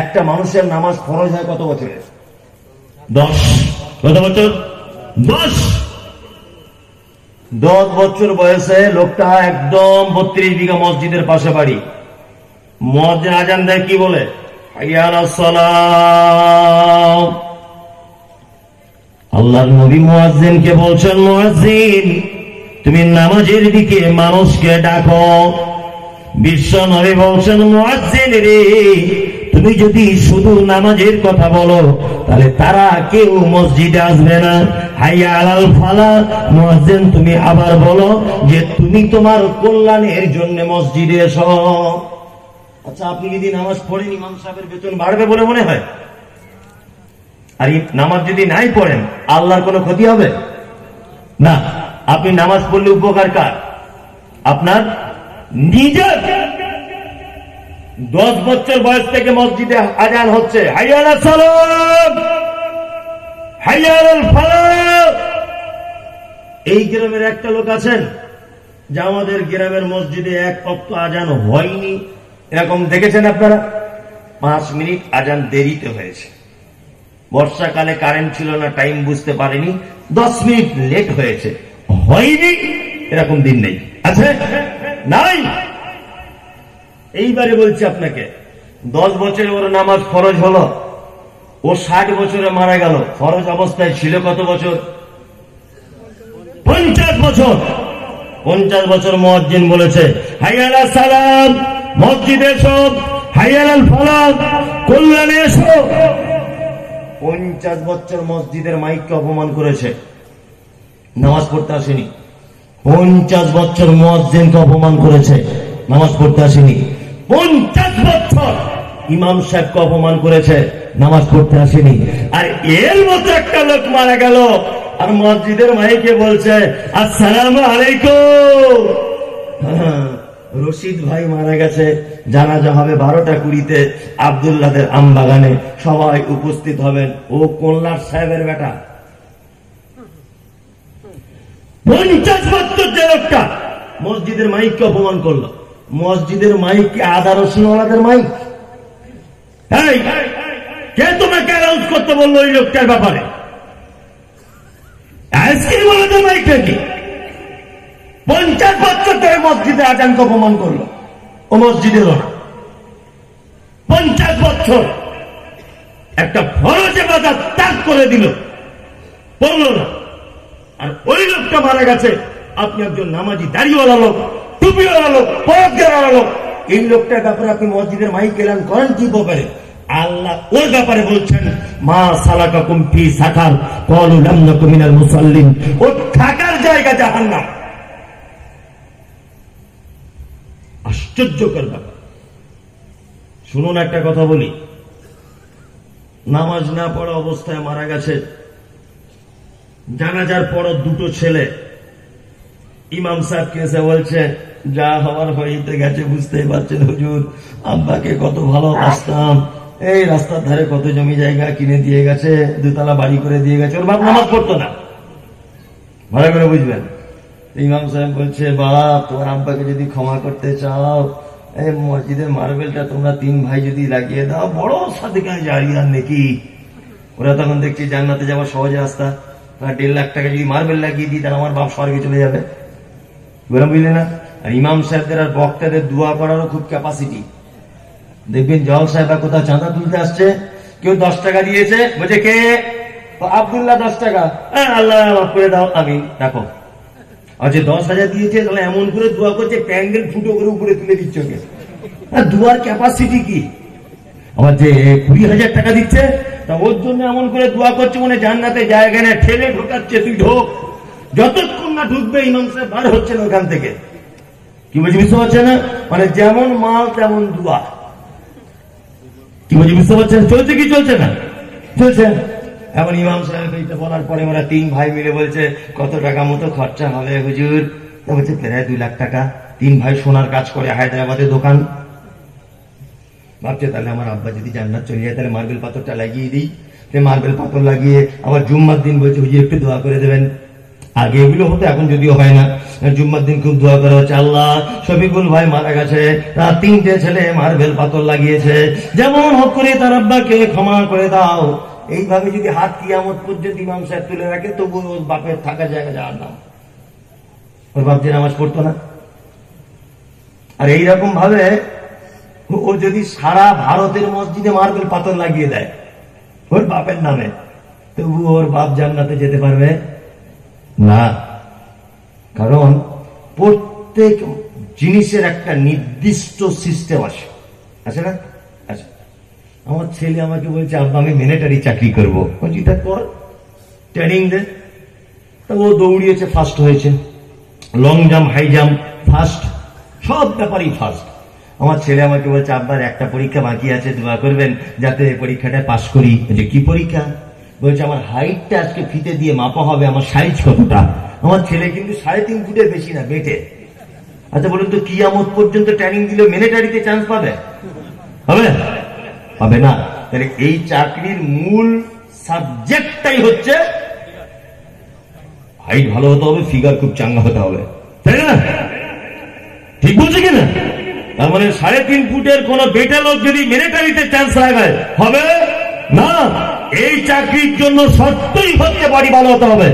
একটা মানুষের নামাজ ফরজ হয় কত বছরে? 10। কত বছর? 10। 10 বছর বয়সে লোকটা একদম 32 বিঘা মসজিদের পাশে বাড়ি। মুয়াজ্জিন আজান দেয়, কি বলে? হাইয়া আলাস সালাহ। আল্লাহর নবী মুয়াজ্জিনকে বলছেন, মুয়াজ্জিন তুমি নামাজের দিকে মানুষকে ডাকো। বিশ্ব নবী বলছেন, মুয়াজ্জিন রে তুমি যদি শুধু নামাজের কথা বলো, তাহলে তারা কেউ মসজিদে আসবে না। হাইয়া আলাল ফালাহ, মুয়াজ্জিন তুমি আবার বলো যে তুমি তোমার কল্যাণের জন্য মসজিদে এসো। আচ্ছা, আপনি যদি নামাজ পড়েন ইমাম সাহেবের বেতন বাড়বে বলে মনে হয়? আর নামাজ যদি নাই পড়েন আল্লাহর কোনো ক্ষতি হবে না। আপনি নামাজ পড়লে উপকার কার? আপনার নিজের। 10 বছর বয়স থেকে মসজিদে আজান হচ্ছে, হাইয়া আলাস সালাত, হাইয়া আলাল ফালাহ। এই গ্রামের একটা লোক আছেন যে আমাদের গ্রামের মসজিদে এক ওয়াক্ত আজান হয়নি, এরকম দেখেছেন আপনারা? 5 মিনিট আজান দেরিতে হয়েছে। বর্ষাকালে কারেন্ট ছিল না, টাইম বুঝতে পারেনি, 10 মিনিট লেট হয়েছে, হয়নি, এরকম দিন নেই, আছে নাই? এইবারে বলছি আপনাকে, 10 বছরে ওর নামাজ ফরজ হলো, ও 60 বছরে মারা গেল, ফরজ অবস্থায় ছিল কত বছর? 50 বছর। 50 বছর মুয়াজ্জিন বলেছে, হাইয়া আলাস সালাম, মসজিদে এসো, হাইয়া আলাল ফালাহ, কল্যাণে এসো। 50 বছর মসজিদের মাইককে অপমান করেছে, নামাজ পড়তে আসেনি। 50 বছর মুয়াজ্জিনকে অপমান করেছে, নামাজ পড়তে আসেনি। 50 বছর ইমাম সাহেবকে অপমান করেছে, নামাজ পড়তে আসেনি। আর এর মতো একটা লোক মারা গেল, আর মসজিদের মাইকে বলছে আসসালামু আলাইকুম। রশিদ ভাই মারা গেছে, জানাজা হবে 12টা 20-তে আব্দুল্লাহদের আমবাগানে, সবাই উপস্থিত হবেন। ও কল্যাণ সাহেবের বেটা। 50 বছর যে লোকটা মসজিদের মাইককে অপমান করলো। মসজিদের মাইক কি আদা রসুনওয়ালাদের মাইক? কে তোমাকে অ্যানাউন্স করতে বললো ওই লোকটার ব্যাপারে? আইসক্রিমওয়ালাদের মাইক নাকি? 50 বছর ধরে মসজিদে আজানকে অপমান করলো, ও মসজিদে এলো না। 50 বছর একটা ফরজ ইবাদত ত্যাগ করে দিল, পড়লো না। আর ওই লোকটা মারা গেছে, আপনি একজন নামাজি দাড়িওয়ালা লোক, টুপিওয়ালা লোক, পরদেওয়ালা লোক, এই লোকটার ব্যাপারে আপনি মসজিদের মাইক এলান করেন কি ব্যাপারে? আল্লাহ ওর ব্যাপারে বলছেন, মা সালাকাকুম ফি সাকার ক্বালু লাম নাকু মিনাল মুসাল্লিন। ও থাকার জায়গা জাহান্নাম। আশ্চর্যকর ব্যাপার। শুনুন, একটা কথা বলি, নামাজ না পড়া অবস্থায় মারা গেছে। জানাজার পর দুটো ছেলে ইমাম সাহেবকে এসে বলছে, যা হওয়ার হইতে গেছে বুঝতেই পারছেন হুজুর, আব্বাকে কত ভালোবাসতাম, এই রাস্তার ধারে কত জমি জায়গা কিনে দিয়ে গেছে, 2 তলা বাড়ি করে দিয়ে গেছে। ওর বাপ নামাজ পড়তো না, ভালো করে বুঝবেন। ইমাম সাহেব বলছে, বাপ তোমার আব্বাকে যদি ক্ষমা করতে চাও, এই মসজিদের মার্বেলটা তোমরা 3 ভাই যদি লাগিয়ে দাও, বড় সাদেকা জারিয়ার নাকি। ওরা তখন দেখছি জান্নাতে যাওয়ার সহজ রাস্তা, 1.5 লাখ টাকা যদি মার্বেল লাগিয়ে দিই তাহলে আমার বাপ স্বর্গে চলে যাবে, বুঝলে না। আর ইমাম সাহেবদের আর বক্তাদের দোয়া করারও খুব ক্যাপাসিটি। দেখবেন জল সাহেব কোথাও চাঁদা তুলতে আসছে, কেউ 10 টাকা দিয়েছে, বলছে কে? আব্দুল্লাহ 10 টাকা, আল্লাহ মাফ করে দাও, আমি রাখো। আর যে 10,000 দিয়েছে তাহলে এমন করে দোয়া করছে, প্যান্ডেল ফুটো করে উপরে তুলে দিচ্ছে ওকে। দোয়ার ক্যাপাসিটি কি। আমার যে 20,000 টাকা দিচ্ছে, তা ওর জন্য এমন করে দোয়া করছে মনে জান্নাতে জায়গা নেই, ঠেলে ঢোকাচ্ছে, তুই ঢোক। যতক্ষণ না ঢুকবে ইমাম সাহেব বার হচ্ছে না ওখান থেকে। কি বলছি বুঝতে পারছে না? মানে যেমন মাল তেমন দোয়া। কি বলছি বুঝতে পারছেন? চলছে কি চলছে না? চলছে। এখন ইমাম সাহেব এইটা বলার পরে ওরা 3 ভাই মিলে বলছে, কত টাকা মতো খরচা হবে হুজুর? তা বলছে প্রায় 2 লাখ টাকা। 3 ভাই সোনার কাজ করে হায়দ্রাবাদে দোকান। ভাবছে তাহলে আমার আব্বা যদি জান্নাত চলে যায় তাহলে মার্বেল পাথরটা লাগিয়ে দিই। মার্বেল পাথর লাগিয়ে আবার জুম্মার দিন বলছে হুজুর একটু দোয়া করে দেবেন। আগে এগুলো হতো, এখন যদিও হয় না। জুম্মার দিন খুব দোয়া করা হচ্ছে, আল্লাহ শফিকুল ভাই মারা গেছে, তার 3টে ছেলে মার্বেল পাথর লাগিয়েছে, যেমন হোক করে তার আব্বাকে ক্ষমা করে দাও। এইভাবে যদি হাত কিয়ামত পর্যন্ত ইমাম সাহেব তুলে রাখে, তবু ওর বাপের থাকা জায়গা যাওয়ার নাম। ওর বাপ যে নামাজ পড়তো না। আর এইরকম ভাবে ও যদি সারা ভারতের মসজিদে মার্বেল পাথর লাগিয়ে দেয় ওর বাপের নামে, তবু ওর বাপ জান্নাতে যেতে পারবে না। কারণ প্রত্যেক জিনিসের একটা নির্দিষ্ট সিস্টেম আছে না? আচ্ছা, আমার ছেলে আমাকে বলছে, আব্বা আমি মিলিটারি চাকরি করবো। বলছি তা কর, ট্রেনিং দে। তা ও দৌড়িয়েছে, ফার্স্ট হয়েছে, long jump, high jump first, সব ব্যাপারই ফার্স্ট। আমার ছেলে আমাকে বলছে, আব্বার একটা পরীক্ষা বাকি আছে, দোয়া করবেন যাতে পরীক্ষাটা পাস করি। বলছে কি পরীক্ষা? বলছে আমার হাইটটা আজকে ফিতে দিয়ে মাপা হবে, আমার সাইজ কতটা। আমার ছেলে কিন্তু 3.5 ফুটের বেশি না, বেটে। আচ্ছা বলুন তো, কিয়ামত পর্যন্ত ট্রেনিং দিলে মিলিটারিতে চান্স পাবে? হবে? পাবে না। তাহলে এই চাকরির মূল সাবজেক্টটাই হচ্ছে হাইট ভালো হতে হবে, ফিগার খুব চাঙ্গা হতে হবে, তাই না? ঠিক বলছে কিনা? তার মানে 3.5 ফুটের কোন বেটে লোক যদি মিলিটারিতে চান্স লাগায়, হবে না। এই চাকরির জন্য শর্তই হচ্ছে বাড়ি ভালো হতে হবে।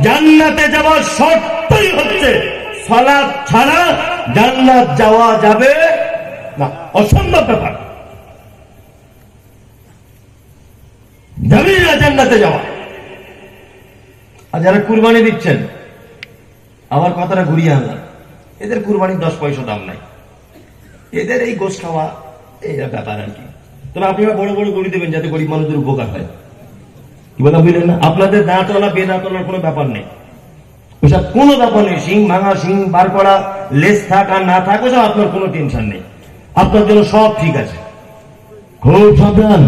জান্নাতে যাওয়ার শর্তই হচ্ছে সালাত ছাড়া জান্নাত যাওয়া যাবে না, অসম্ভব ব্যাপার। যাবে না জান্নাতে যাওয়া। আর যারা কুরবানি দিচ্ছেন, আমার কথাটা ঘুরিয়ে আনলাম, এদের কুরবানির 10 পয়সা দাম নাই, এদের এই গোশ খাওয়া এই ব্যাপার আর কি। তবে আপনারা বড় বড় গড়ি দেবেন যাতে গরিব মানুষদের উপকার হয়। কি বলা বুঝলেন না? আপনাদের দাঁতলা বেদাঁতলার কোনো ব্যাপার নেই, ওসব কোনো ব্যাপার নেই। শিং ভাঙা, শিং বার করা, লেজ থাক আর না থাক, ওসব আপনার কোনো টেনশন নেই, আপনার জন্য সব ঠিক আছে। খুব সাবধান।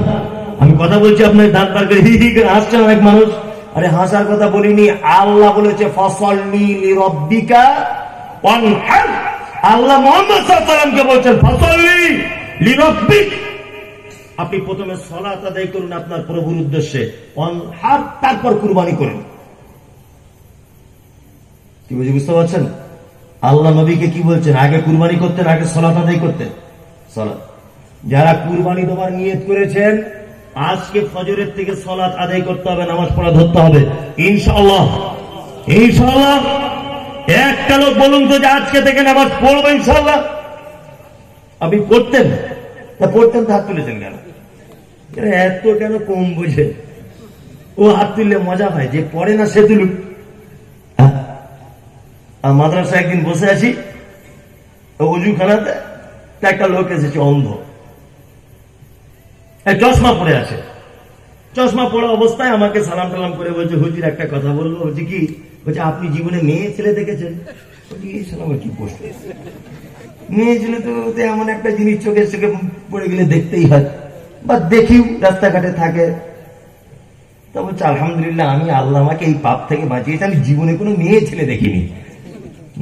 আমি কথা বলছি, আপনার দাঁত বার করে হি হি করে হাসছেন অনেক মানুষ। আরে হাসার কথা বলিনি, আল্লাহ বলেছে ফাসাল্লি লিরাব্বিকা ওয়ানহার। আল্লাহ মুহাম্মদ সাল্লাল্লাহু আলাইহি ওয়াসাল্লামকে বলছেন ফাসাল্লি লিরাব্বিক, আপনি প্রথমে সালাত আদায় করুন আপনার প্রভুর উদ্দেশ্যে, ওয়ানহার তারপর কুরবানি করুন। কি বুঝতে পারছেন? আল্লাহ নবীকে কি বলছেন? আগে কুরবানি করতেন, আগে সালাত আদায় করতেন। সালাত, যারা কুরবানি দেওয়ার নিয়ত করেছেন, আজকে ফজরের থেকে সালাত আদায় করতে হবে, নামাজ পড়া ধরতে হবে ইনশাআল্লাহ। ইনশাআল্লাহ। একটা লোক বলুন তো যে আজকে থেকে নামাজ পড়বো ইনশাআল্লাহ। আপনি পড়তেন? তা পড়তেন তো হাত তুলেছেন কেন? এত কেন কম বুঝে? ও হাত তুললে মজা পায়, যে পড়ে না সে তুলুক। মাদ্রাসা একদিন বসে আছি, অজুখানাতে একটা লোক এসেছে, অন্ধ, চশমা পড়ে আছে। চশমা পড়া অবস্থায় আমাকে সালাম টালাম করে বলছে, হুজুর একটা কথা বলবো। বলছে কি? বলছে আপনি জীবনে মেয়ে ছেলে দেখেছেন? কি প্রশ্ন! মেয়ে ছেলে তো এমন একটা জিনিস চোখে চোখে পড়ে গেলে দেখতেই হয়, বা দেখিও রাস্তাঘাটে থাকে, তা বলছে আলহামদুলিল্লাহ, আমি আল্লাহ আমাকে এই পাপ থেকে বাঁচিয়েছে, আমি জীবনে কোনো মেয়ে ছেলে দেখিনি।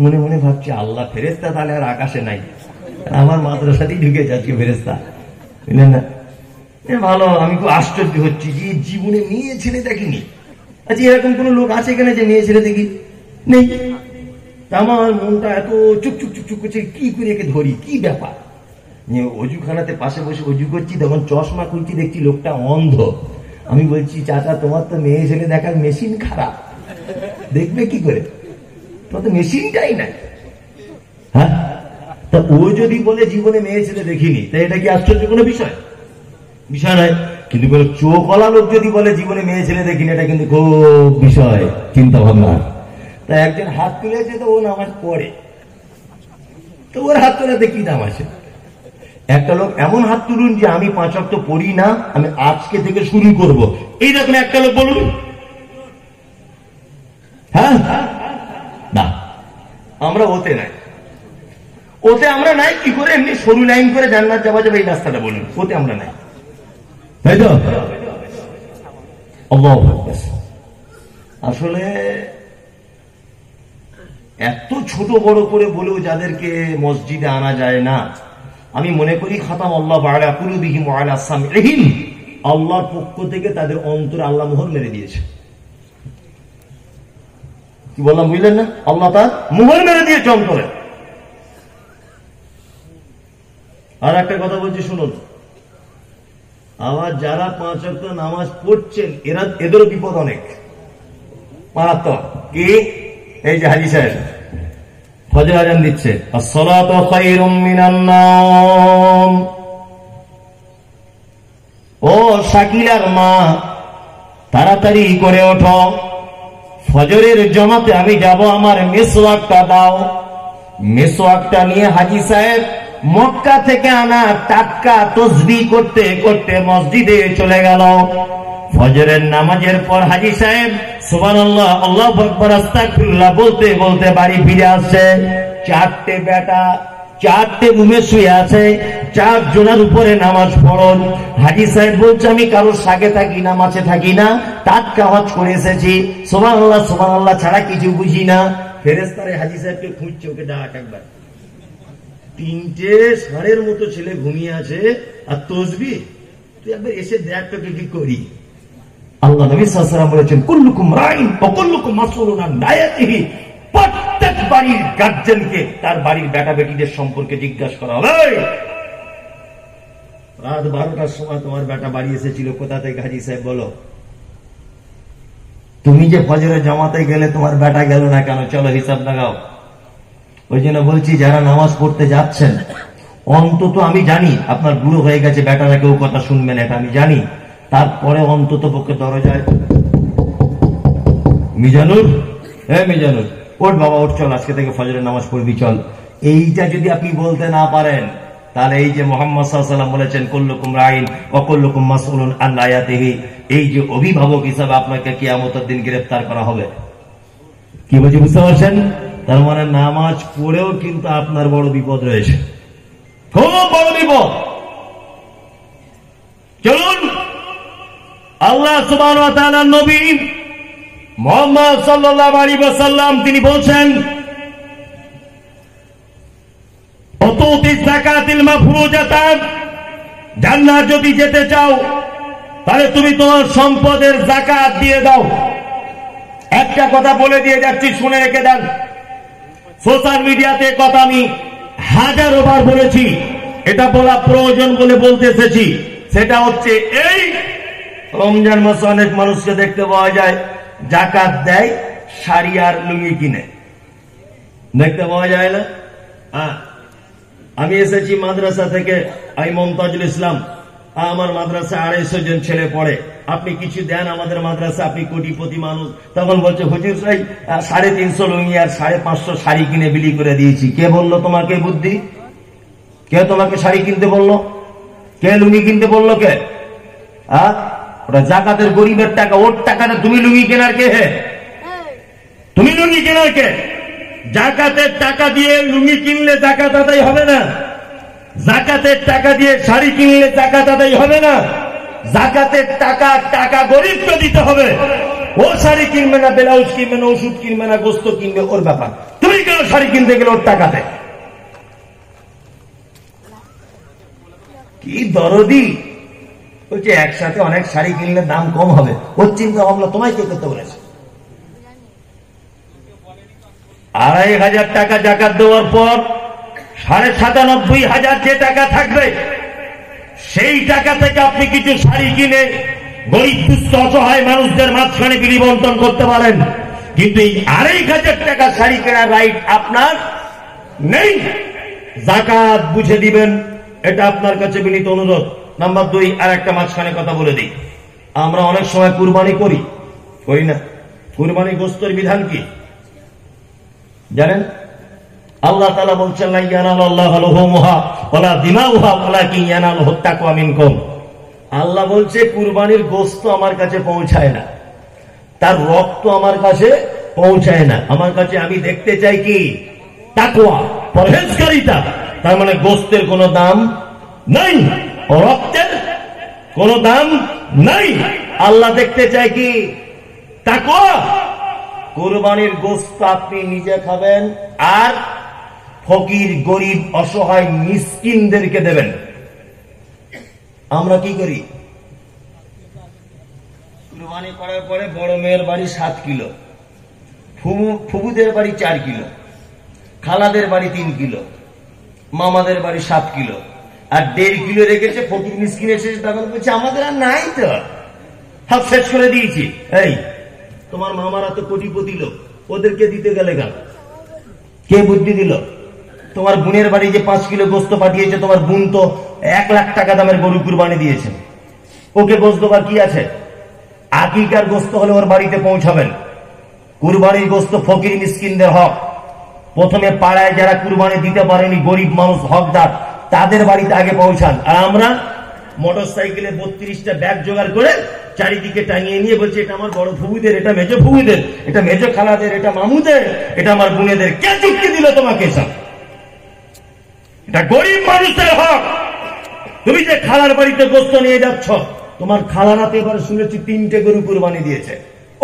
মনে মনে ভাবছি আল্লাহ ফেরেস্তা তাহলে আর আকাশে নাই, আমার মাদ্রাসাতেই ঢুকে যাচ্ছে ফেরেস্তা, বুঝলেন না? ভালো, আমি খুব আশ্চর্য হচ্ছি যে জীবনে মেয়ে ছেলে দেখিনি। আচ্ছা, এরকম কোন লোক আছে এখানে যে মেয়ে ছেলে দেখি? নেই। আমার মনটা এত চুকচুক চুকচুক করছে, কি করে একে ধরি, কি ব্যাপার? অজুখানাতে পাশে বসে অজু করছি, তখন চশমা খুলছি, দেখছি লোকটা অন্ধ। আমি বলছি চাচা, তোমার তো মেয়ে ছেলে দেখার মেশিন খারাপ, দেখবে কি করে? তোমার তো মেশিনটাই নাই। হ্যাঁ, তা ও যদি বলে জীবনে মেয়ে ছেলে দেখিনি, তাই এটা কি আশ্চর্য কোনো বিষয়? বিষয় নয়। কিন্তু চোখওয়ালা লোক যদি বলে জীবনে মেয়ে ছেলে দেখিনি, এটা কিন্তু খুব বিষয়, চিন্তা ভাবনা। তা একজন হাত তুলেছে, তো ও নামাজ পড়ে, তো ওর হাত তোলাতে কি দাম আছে? একটা লোক এমন হাত তুলুন যে আমি 5 ওয়াক্ত পড়ি না, আমি আজকে থেকে শুরু করব, এইরকম একটা লোক বলুন। হ্যাঁ না, আমরা ওতে নাই, ওতে আমরা নাই। কি করে এমনি সরু লাইন করে জান্নাত যাওয়া যাবে এই রাস্তাটা বলুন, ওতে আমরা নাই, তাই তো? আসলে এত ছোট বড় করে বলেও যাদেরকে মসজিদে আনা যায় না, আমি মনে করি খাতাম আল্লাহ আলা কুলুবিহিম ওয়া আলা সামঈহিম, আল্লাহর পক্ষ থেকে তাদের অন্তরে আল্লাহ মোহর মেরে দিয়েছে। কি বললাম বুঝলেন না? আল্লাহ তার মোহর মেরে দিয়েছে অন্তরে। আর একটা কথা বলছি শুনুন, আবার যারা 5 ওয়াক্ত নামাজ পড়ছেন, এদেরও বিপদ অনেক মারাত্মক। কি? এই যে হাজী সাহেব ফজর আজান দিচ্ছে, আসসালাতু খায়রুম মিনান নাওম। ও শাকিলার মা, তাড়াতাড়ি করে ওঠো, ফজরের জামাতে আমি যাব, আমার মিসওয়াকটা দাও। মিসওয়াকটা নিয়ে হাজী সাহেব মক্কা থেকে আনা টাটকা তাসবিহ করতে করতে মসজিদে চলে গেল। ফজরের নামাজের পর হাজী সাহেব সুবহানাল্লাহ, আল্লাহু আকবার, আস্তাগফিরুল্লাহ বলতে বলতে বাড়ি ফিরে আসছে। 4টে বেটা 4টে রুমে শুয়ে আছে, 4 জনের উপরে নামাজ পড়ন। হাজী সাহেব বলছে আমি কারোর সাথে থাকি না, মাঝে থাকি না, টাটকা হজ করে এসেছি, সুবহানাল্লাহ সুবহানাল্লাহ ছাড়া কিছু বুঝি না। ফেরেশতারা হাজী সাহেবকে খুঁজছে, ওকে ডাক একবার। 3টে ষাঁড়ের মতো ছেলে ঘুমিয়ে আছে, আর তাসবিহ, তুই একবার এসে দেখ তোকে কি করি। আল্লাহ নবী সাল্লাল্লাহু আলাইহি ওয়াসাল্লাম বলেছেন, কুল্লুকুম রাইন ওয়া কুল্লুকুম মাসউলুন আন রাইয়াতিহি। প্রত্যেক বাড়ির গার্জেনকে তার বাড়ির বেটা বেটিদের সম্পর্কে জিজ্ঞাসা করা হবে। রাত 12টার সময় তোমার বেটা বাড়ি এসেছিল, কোথা থেকে? হাজী সাহেব বলো। তুমি যে ফজরের জামাতে গেলে, তোমার বেটা গেল না কেন? চলো হিসাব লাগাও। ওই জন্য বলছি, যারা নামাজ পড়তে যাচ্ছেন, অন্তত আমি জানি আপনার বুড়ো হয়ে গেছে, বেটারা কেউ কথা শুনবেন, এটা আমি জানি, তারপরে অন্তত পক্ষে দরজায় মিজানুর, হ্যাঁ মিজানুর, ওঠ বাবা ওঠ, চল আজকে থেকে ফজরের নামাজ পড়বি চল। এইটা যদি আপনি বলতে না পারেন, তাহলে এই যে মুহাম্মদ সাল্লাল্লাহু আলাইহি ওয়াসাল্লাম বলেছেন কুল্লুকুম রাইন ওয়া কুল্লুকুম মাসউলুন আন রাইয়াতিহি, এই যে অভিভাবক হিসাবে আপনাকে কিয়ামতের দিন গ্রেফতার করা হবে। কি বলছি বুঝতে পারছেন? তার মানে নামাজ পড়েও কিন্তু আপনার বড় বিপদ রয়েছে, খুব বড় বিপদ। চলুন, আল্লাহ সুবহানাহু ওয়া তাআলার নবী মুহাম্মদ সাল্লাল্লাহু আলাইহি ওয়াসাল্লাম তিনি বলছেন, উতুতি যাকাতিল মাফরুজাতা, জান্নাত যদি যেতে চাও তাহলে তুমি তোমার সম্পদের যাকাত দিয়ে দাও। একটা কথা বলে দিয়ে যাচ্ছি, শুনে রেখে দেন। সোশ্যাল মিডিয়াতে কথা আমি হাজারো বার বলেছি, এটা বলা প্রয়োজন বলে বলতে এসেছি। সেটা হচ্ছে এই রমজান মাসে অনেক মানুষকে দেখতে পাওয়া যায় যাকাত দেয়, শাড়ি আর লুঙ্গি কিনে, দেখতে পাওয়া যায় না? আমি এসেছি মাদ্রাসা থেকে, আমি মমতাজুল ইসলাম, আমার মাদ্রাসা 250 জন ছেলে পড়ে, আপনি কিছু দেন আমাদের মাদ্রাসা, আপনি কোটিপতি মানুষ। তখন বলছে হুজুর সাহেব 350 লুঙ্গি আর 550 শাড়ি কিনে বিলি করে দিয়েছি। কে বললো তোমাকে বুদ্ধি? কে তোমাকে শাড়ি কিনতে বললো? কে লুঙ্গি কিনতে বললো? কে? ওটা যাকাতের গরিবের টাকা, ওর টাকাটা তুমি লুঙ্গি কেনার কে? হে, তুমি লুঙ্গি কেনার কে? যাকাতের টাকা দিয়ে লুঙ্গি কিনলে যাকাত আদায় হবে না, যাকাতের টাকা দিয়ে শাড়ি কিনলে যাকাত আদায় হবে না। জাকাতের টাকা টাকা গরিবকে দিতে হবে। ও শাড়ি কিনবে না, ব্লাউজ কিনবে না, ওষুধ কিনবে না, গোস্ত কিনবে, ওর ব্যাপার। তুমি কেন শাড়ি কিনতে গেলে ওর টাকা দেয়? কি দরদি বলছে, একসাথে অনেক শাড়ি কিনলে দাম কম হবে, ওর চিন্তা ভাবনা তোমায় কে করতে বলেছে? ২,৫০০ টাকা জাকাত দেওয়ার পর ৯৭,৫০০ যে টাকা থাকবে, সেই টাকা থেকে আপনি কিছু শাড়ি কিনে গরিব দুস্থ অসহায় মানুষদের মাঝখানে বিলি বন্টন করতে পারেন, কিন্তু এই ২,৫০০ টাকা শাড়ি কেনার রাইট আপনার নেই। জাকাত বুঝে দিবেন, এটা আপনার কাছে বিনীত অনুরোধ। নাম্বার ২, আর একটা মাঝখানে কথা বলে দিই। আমরা অনেক সময় কুরবানি করি না? কুরবানি গোস্তের বিধান কি জানেন? আল্লাহ তাআলা বলছেন, লা ইয়ানালাল্লাহু লুহুমুহা ওয়ালা দিমাউহা ওয়ালাকিন ইয়ানালুহুত তাকওয়া মিনকুম। আল্লাহ বলছে কুরবানির গোস্ত আমার কাছে পৌঁছায় না, তার রক্ত আমার কাছে পৌঁছায় না। আমার কাছে আমি দেখতে চাই কি? তাকওয়া, পরহেজগারিতা। তার মানে গোস্তের কোনো দাম নাই, রক্তের কোনো দাম নাই। আল্লাহ দেখতে চাই কি? তাকওয়া। কুরবানির গোস্ত আপনি নিজে খাবেন আর ফকির গরিব অসহায় মিসকিনদেরকে দেবেন। আমরা কি করি? কুরবানি করার পরে বড় মেয়ের বাড়ি 7 কিলো, ফুবুদের বাড়ি 4 কিলো, খালাদের বাড়ি 3 কিলো, মামাদের বাড়ি 7 কিলো, আর 1.5 কিলো রেখেছে। ফকির মিসকিন এসে তখন বলছে, আমাদের আর নাই তো, সব শেষ করে দিয়েছি। এই তোমার মামারা তো কোটিপতি লোক, ওদেরকে দিতে গেলে কেন? কে বুদ্ধি দিল? তোমার বোনের বাড়ি যে 5 কিলো গোস্ত পাঠিয়েছে, তোমার বোন তো 1 লাখ টাকা দামের গরু কুরবানি দিয়েছে, ওকে গোস্ত দেবার কি আছে? আকিকার গোস্ত হলে ওর বাড়িতে পৌঁছাবেন। কুরবানির গোস্ত ফকির মিসকিনদের হক। প্রথমে পাড়ায় যারা কুরবানি দিতে পারেনি, গরিব মানুষ হকদার, তাদের বাড়িতে আগে পৌঁছান। আর আমরা মোটর সাইকেলে 32টা ব্যাগ জোগাড় করে চারিদিকে টাঙিয়ে নিয়ে বলছি, এটা আমার বড় ফুবুদের, এটা মেজ ফুবুদের, এটা মেজ খালাদের, এটা মামুদের, এটা আমার বোনেদের। কে চুক্তি দিল তোমাকে? সব এটা গরিব মানুষের হক। তুমি যে খালার বাড়িতে গোস্ত নিয়ে যাচ্ছ, তোমার খালারা তো এবার শুনেছি 3টে গরু কুরবানি দিয়েছে,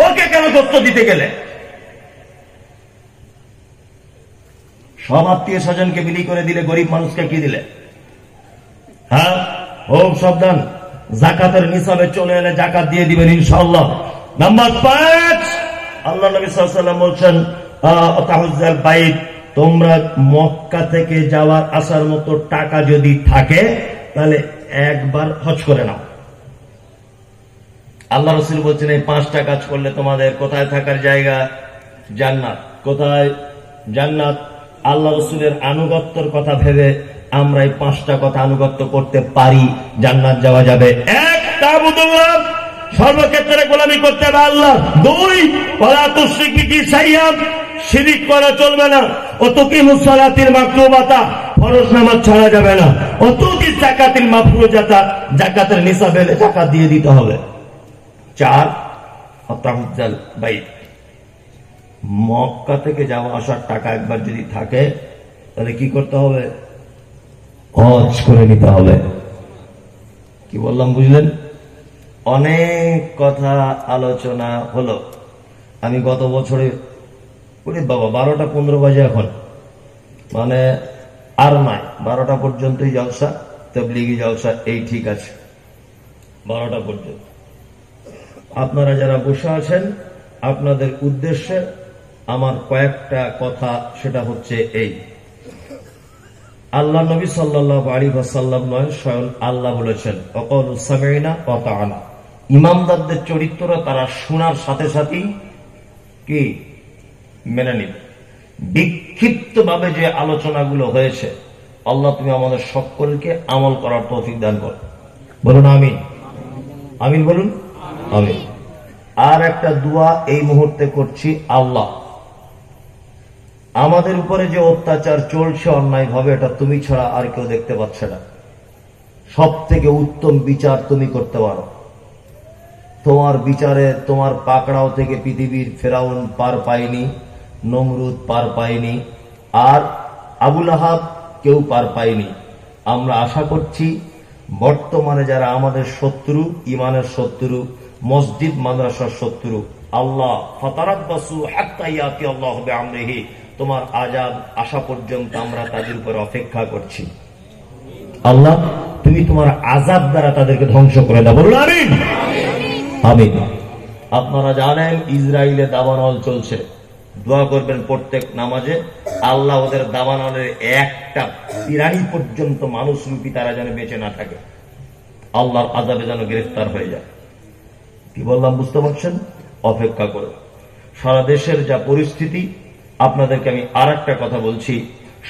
ওকে কেন গোস্ত দিতে গেলে? সব আত্মীয় স্বজনকে বিলি করে দিলে, গরিব মানুষকে কি দিলে? হ্যাঁ, খুব সাবধান। জাকাতের নিসাবে চলে এলে জাকাত দিয়ে দিবেন ইনশাআল্লাহ। নাম্বার 5, আল্লাহ নবী সাল্লাল্লাহু আলাইহি ওয়াসাল্লাম বলছেন, তাহুজ্জাল বাইত, তোমরা মক্কা থেকে যাওয়ার আসার মতো টাকা যদি থাকে, তাহলে একবার হজ করে নাও। আল্লাহ রাসূল বলছেন, এই 5টা কাজ করলে তোমাদের কোথায় থাকার জায়গা? জান্নাত। কোথায়? জান্নাত। আল্লাহ রাসূলের আনুগত্যের কথা ভেবে আমরা এই 5টা কথা আনুগত্য করতে পারি, জান্নাত যাওয়া যাবে। 1, তা'বুদুল্লাহ, সর্বক্ষেত্রে গোলামি করতে হবে আল্লাহ। 2, ওয়ালা তুশরিক বিহি শাইআন, শিরিক করা চলবে না। ও তুকিমুস সালাতিল মাকতুবাতা, ফরজ নামাজ ছাড়া যাবে না। ও তুতিজ যাকাতিল মাফরুজাতা, যাকাতের নিসাবে এলে যাকাত দিয়ে দিতে হবে। 4, তাহুজ্জাল বাইত, মক্কা থেকে যাওয়া আসার টাকা একবার যদি থাকে, তাহলে কি করতে হবে? হজ করে নিতে হবে। কি বললাম বুঝলেন? অনেক কথা আলোচনা হলো। আমি গত বছরে বাবা 12টা 15 বাজে এখন, মানে আর নয়, 12টা পর্যন্তই জলসা, তাবলীগী জলসা, এই ঠিক আছে 12টা পর্যন্ত। আপনারা যারা বসে আছেন, আপনাদের উদ্দেশ্যে আমার কয়েকটা কথা, সেটা হচ্ছে এই, আল্লাহ নবী সাল্লাল্লাহু আলাইহি ওয়াসাল্লাম নয়, স্বয়ং আল্লাহ বলেছেন, ওয়াকালু সামি'না ওয়া আতা'না। ইমামদারদের চরিত্র, তারা শোনার সাথে সাথেই কি মেনে নিবে। বিক্ষিপ্ত ভাবে যে আলোচনাগুলো হয়েছে, আল্লাহ তুমি আমাদের সকলকে আমল করার তৌফিক দান কর। বলুন আমিন। আমিন বলুন আমিন। আর একটা দোয়া এই মুহূর্তে করছি, আল্লাহ আমাদের উপরে যে অত্যাচার চলছে অন্যায় ভাবে, এটা তুমি ছাড়া আর কেউ দেখতে পাচ্ছে না। সব থেকে উত্তম বিচার তুমি করতে পারো। তোমার বিচারে, তোমার পাকড়াও থেকে পৃথিবীর ফেরাউন পার পায়নি, নমরুদ পার পায়নি, আর আবু লাহাব কেউ পার পায়নি। আমরা আশা করছি বর্তমানে যারা আমাদের শত্রু, ইমানের শত্রু, মসজিদ মাদ্রাসার শত্রু, আল্লাহ ফাতারাব্বাসু হাত্তা ইয়াতি আল্লাহু বিআমরিহি, তোমার আযাব আসা পর্যন্ত আমরা তাদের উপর অপেক্ষা করছি। আল্লাহ তুমি তোমার আযাব দ্বারা তাদেরকে ধ্বংস করে দাও, বলুন আমিন। আমিন। আপনারা জানেন ইসরায়েলে দাবানল চলছে, দোয়া করবেন প্রত্যেক নামাজে, আল্লাহ ওদের দাবানলের একটা প্রাণী পর্যন্ত মানুষ রূপী তারা যেন বেঁচে না থাকে, আল্লাহর আযাবে যেন গ্রেফতার হয়ে যায়। কি বললাম বুঝতে পারছেন? অপেক্ষা করে সারা দেশের যা পরিস্থিতি, আপনাদেরকে আমি আর একটা কথা বলছি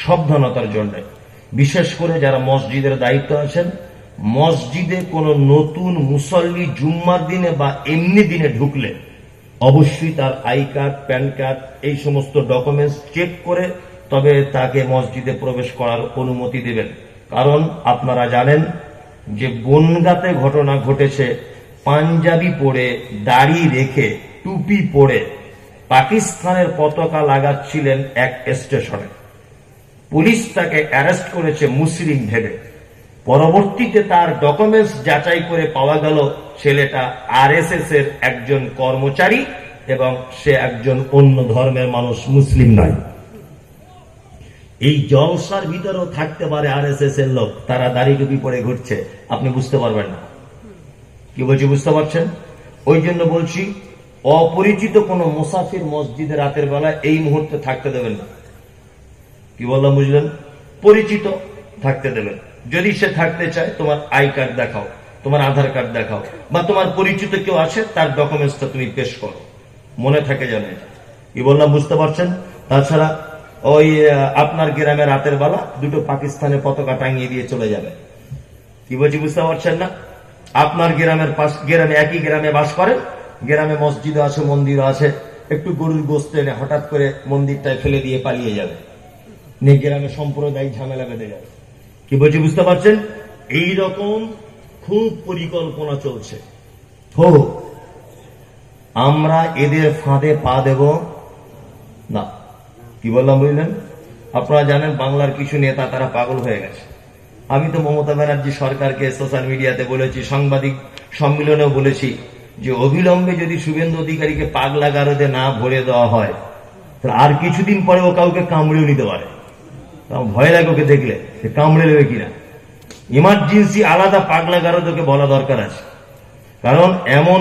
সাবধানতার জন্য, বিশেষ করে যারা মসজিদের দায়িত্ব আছেন, মসজিদে কোন নতুন মুসল্লি জুম্মার দিনে বা এমনি দিনে ঢুকলে অবশ্যই তার আই কার্ড, প্যান কার্ড, এই সমস্ত ডকুমেন্টস চেক করে তবে তাকে মসজিদে প্রবেশ করার অনুমতি দেবেন। কারণ আপনারা জানেন যে বনগাঁতে ঘটনা ঘটেছে, পাঞ্জাবি পরে, দাড়ি রেখে, টুপি পরে পাকিস্তানের পতাকা লাগাচ্ছিলেন এক স্টেশনে। পুলিশ তাকে অ্যারেস্ট করেছে মুসলিম ভেবে। পরবর্তীতে তার ডকুমেন্টস যাচাই করে পাওয়া গেল ছেলেটা আরএসএস এর একজন কর্মচারী এবং সে একজন অন্য ধর্মের মানুষ, মুসলিম নয়। এই জলসার ভিতরেও থাকতে পারে আরএসএস এর লোক, তারা দাড়ি টুপি পরে ঘুরছে, আপনি বুঝতে পারবেন না। কি বলছি বুঝতে পারছেন? ওই জন্য বলছি অপরিচিত কোন মুসাফির মসজিদে রাতের বেলা এই মুহূর্তে থাকতে দেবেন না। কি বললাম বুঝলেন? পরিচিত থাকতে দেবেন। যদি সে থাকতে চায় তোমার আই কার্ড দেখাও, তোমার আধার কার্ড দেখাও, বা তোমার পরিচিত কেউ আছে তার ডকুমেন্টসটা তুমি পেশ করো, মনে থাকে জানে। কি বললাম বুঝতে পারছেন? তাছাড়া ওই আপনার গ্রামে রাতের বেলা দুটো পাকিস্তানের পতাকা টাঙিয়ে দিয়ে চলে যাবে। কি বলছি বুঝতে পারছেন না? আপনার গ্রামের পাশ, গ্রামে একই গ্রামে বাস করেন, গ্রামে মসজিদ আছে, মন্দির আছে, একটু গরুর গোশত এনে হঠাৎ করে মন্দিরটায় ফেলে দিয়ে পালিয়ে যাবে, নিয়ে গ্রামে সাম্প্রদায়িক ঝামেলা বেঁধে যাবে। কি বলছি বুঝতে পারছেন? এইরকম খুব পরিকল্পনা চলছে। আমরা এদের ফাঁদে পা দেব না। কি বললাম বুঝলেন? আপনারা জানেন বাংলার কিছু নেতা তারা পাগল হয়ে গেছে। আমি তো মমতা ব্যানার্জি সরকারকে সোশ্যাল মিডিয়াতে বলেছি, সাংবাদিক সম্মেলনেও বলেছি যে অবিলম্বে যদি শুভেন্দু অধিকারীকে পাগলা গারদে না ভরে দেওয়া হয় তাহলে আর কিছুদিন পরে ও কাউকে কামড়েও নিতে পারে। ভয় লাগে ওকে দেখলে, কামড়ে নেবে কিনা। ইমার্জেন্সি আলাদা পাগলা গারদকে বলা দরকার আছে, কারণ এমন